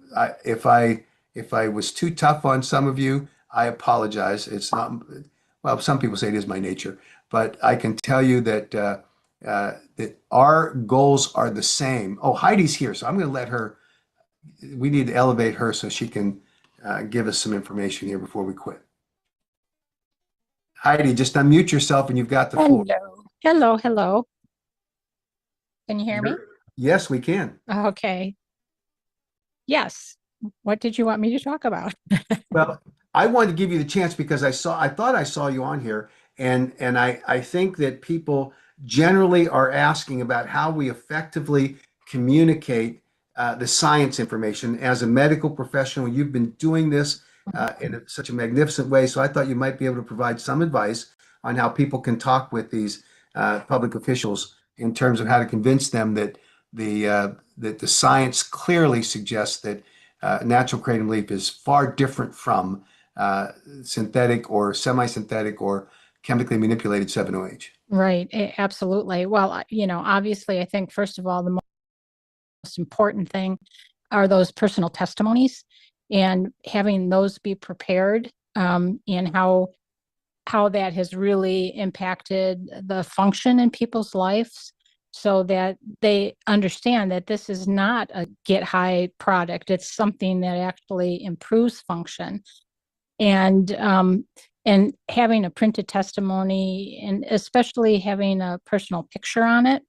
[SPEAKER 1] if I was too tough on some of you, I apologize. It's not, well, some people say it is my nature, but I can tell you that that our goals are the same. Oh, Heidi's here, so I'm going to let her. We need to elevate her so she can give us some information here before we quit. Heidi, just unmute yourself and you've got the floor.
[SPEAKER 6] Hello. Can you hear me?
[SPEAKER 1] Yes, we can.
[SPEAKER 6] Okay. Yes. What did you want me to talk about?
[SPEAKER 1] Well, I wanted to give you the chance because I thought I saw you on here, and I think that people generally are asking about how we effectively communicate the science information. As a medical professional, you've been doing this in such a magnificent way. So I thought you might be able to provide some advice on how people can talk with these public officials in terms of how to convince them that the science clearly suggests that natural kratom leaf is far different from synthetic or semi-synthetic or chemically manipulated 7-OH.
[SPEAKER 6] Right. Absolutely. Well, you know, obviously, I think, first of all, the most important thing are those personal testimonies and having those be prepared, and how that has really impacted the function in people's lives, so that they understand that this is not a get high product. It's something that actually improves function. And having a printed testimony, and especially having a personal picture on it,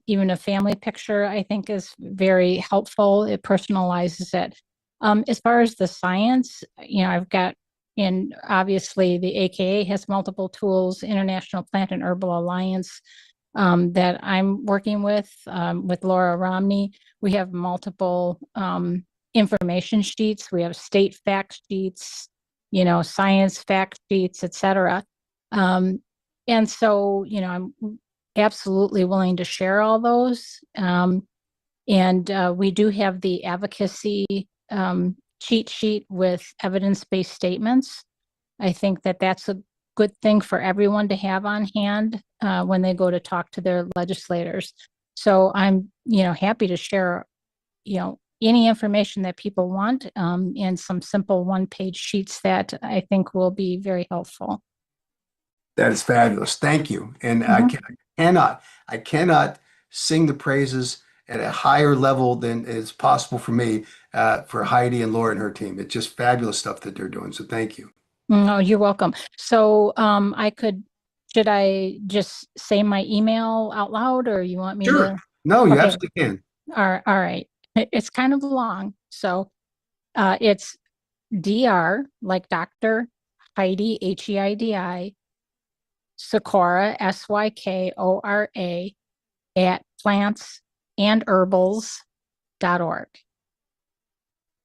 [SPEAKER 6] even a family picture, I think is very helpful. It personalizes it. As far as the science, you know, I've got, and obviously the AKA has multiple tools, International Plant and Herbal Alliance, that I'm working with Laura Romney. We have multiple information sheets. We have state fact sheets, you know, science fact sheets, etc. And so, you know, I'm absolutely willing to share all those. And we do have the advocacy cheat sheet with evidence-based statements. I think that that's a good thing for everyone to have on hand when they go to talk to their legislators. So I'm, you know, happy to share, you know, any information that people want, and some simple one-page sheets that I think will be very helpful.
[SPEAKER 1] That is fabulous. Thank you. And I cannot sing the praises at a higher level than is possible for me, for Heidi and Laura and her team. It's just fabulous stuff that they're doing. So thank you.
[SPEAKER 6] No, you're welcome. So should I just say my email out loud, or you want me
[SPEAKER 1] Sure.
[SPEAKER 6] to?
[SPEAKER 1] No, you
[SPEAKER 6] Okay.
[SPEAKER 1] absolutely can.
[SPEAKER 6] All right. It's kind of long. So it's Dr. like Dr. Heidi, Heidi, Sykora, Sykora at plantsandherbals.org.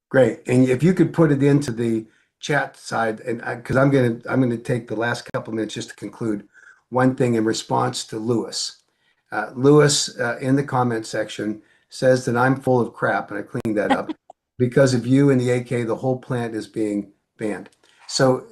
[SPEAKER 1] Great. And if you could put it into the chat side, and because I'm gonna take the last couple of minutes just to conclude one thing in response to Lewis. Lewis, in the comment section, says that I'm full of crap, and I cleaned that up. Because of you and the AK, the whole plant is being banned. So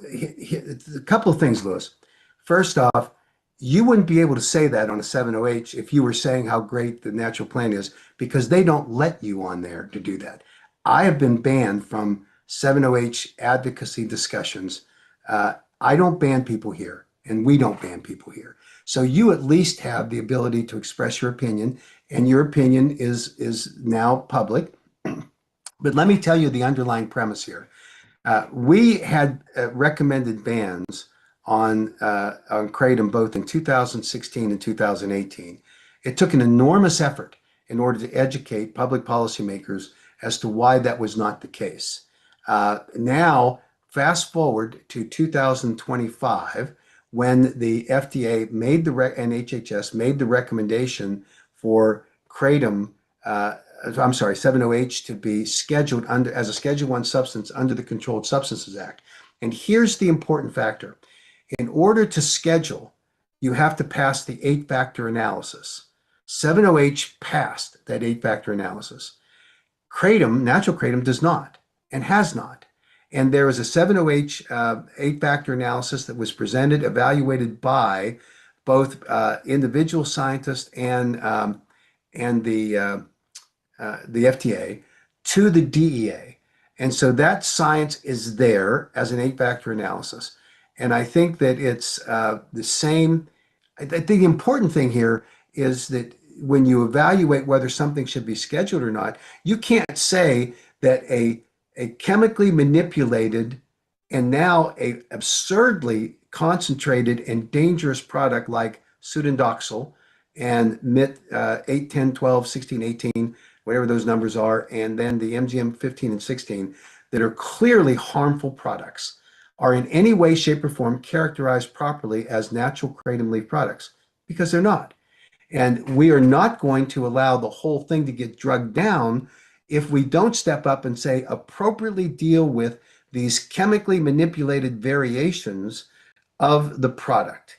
[SPEAKER 1] a couple of things, Lewis. First off, you wouldn't be able to say that on a 70H if you were saying how great the natural plant is, because they don't let you on there to do that. I have been banned from 70H advocacy discussions. I don't ban people here, and we don't ban people here. So you at least have the ability to express your opinion, and your opinion is now public. But let me tell you the underlying premise here. We had recommended bans on kratom both in 2016 and 2018. It took an enormous effort in order to educate public policymakers as to why that was not the case. Now, fast forward to 2025, when the FDA made and HHS made the recommendation for kratom, I'm sorry, 70H to be scheduled under as a Schedule 1 substance under the Controlled Substances Act. And here's the important factor. In order to schedule, you have to pass the 8-factor analysis. 70H passed that 8-factor analysis. Kratom, natural kratom, does not and has not. And there is a 70H 8-factor analysis that was presented, evaluated by both individual scientists and the FDA to the DEA. And so that science is there as an 8-factor analysis. And I think that it's the same. I think the important thing here is that when you evaluate whether something should be scheduled or not, you can't say that a chemically manipulated and now a absurdly concentrated and dangerous product like sudendoxil and MIT 8, 10, 12, 16, 18, whatever those numbers are, and then the MGM 15 and 16 that are clearly harmful products are in any way, shape, or form characterized properly as natural kratom leaf products, because they're not. And we are not going to allow the whole thing to get drugged down if we don't step up and say appropriately deal with these chemically manipulated variations of the product.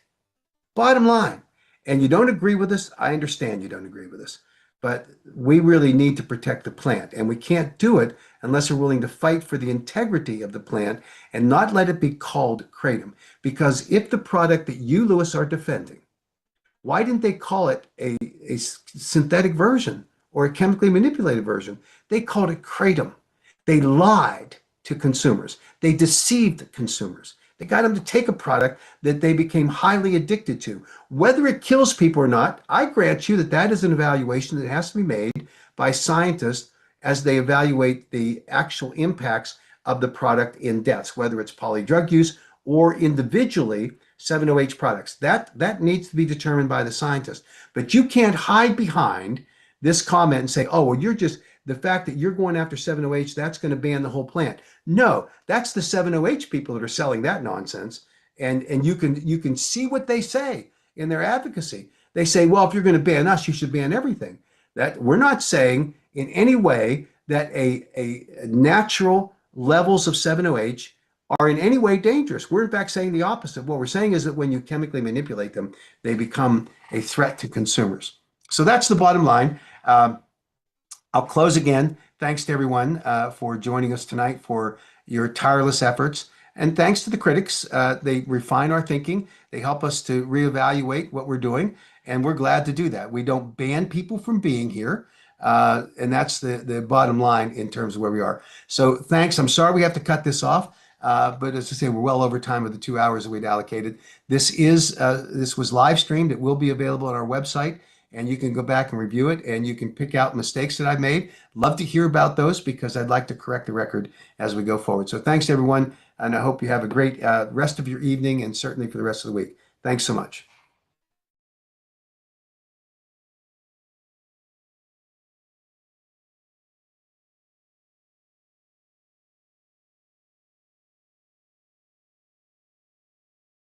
[SPEAKER 1] Bottom line. And you don't agree with us, I understand you don't agree with us. But we really need to protect the plant, and we can't do it unless we're willing to fight for the integrity of the plant and not let it be called kratom. Because if the product that you, Lewis, are defending, why didn't they call it a synthetic version or a chemically manipulated version? They called it kratom. They lied to consumers. They deceived consumers. They got them to take a product that they became highly addicted to. Whether it kills people or not, I grant you that that is an evaluation that has to be made by scientists as they evaluate the actual impacts of the product in deaths, whether it's polydrug use or individually 70H products. That needs to be determined by the scientist. But you can't hide behind this comment and say, oh, well, you're just, the fact that you're going after 70H, that's going to ban the whole plant. No, that's the 70H people that are selling that nonsense. And you can see what they say in their advocacy. They say, well, if you're going to ban us, you should ban everything. That we're not saying in any way that a natural levels of 70H are in any way dangerous. We're in fact saying the opposite. What we're saying is that when you chemically manipulate them, they become a threat to consumers. So that's the bottom line. I'll close again. Thanks to everyone for joining us tonight, for your tireless efforts. And thanks to the critics. They refine our thinking. They help us to reevaluate what we're doing. And we're glad to do that. We don't ban people from being here. And that's the bottom line in terms of where we are. So thanks. I'm sorry we have to cut this off. But as I say, we're well over time of the 2 hours that we'd allocated. This was live streamed. It will be available on our website, and you can go back and review it, and you can pick out mistakes that I've made. Love to hear about those because I'd like to correct the record as we go forward. So thanks, everyone, and I hope you have a great rest of your evening and certainly for the rest of the week. Thanks so much.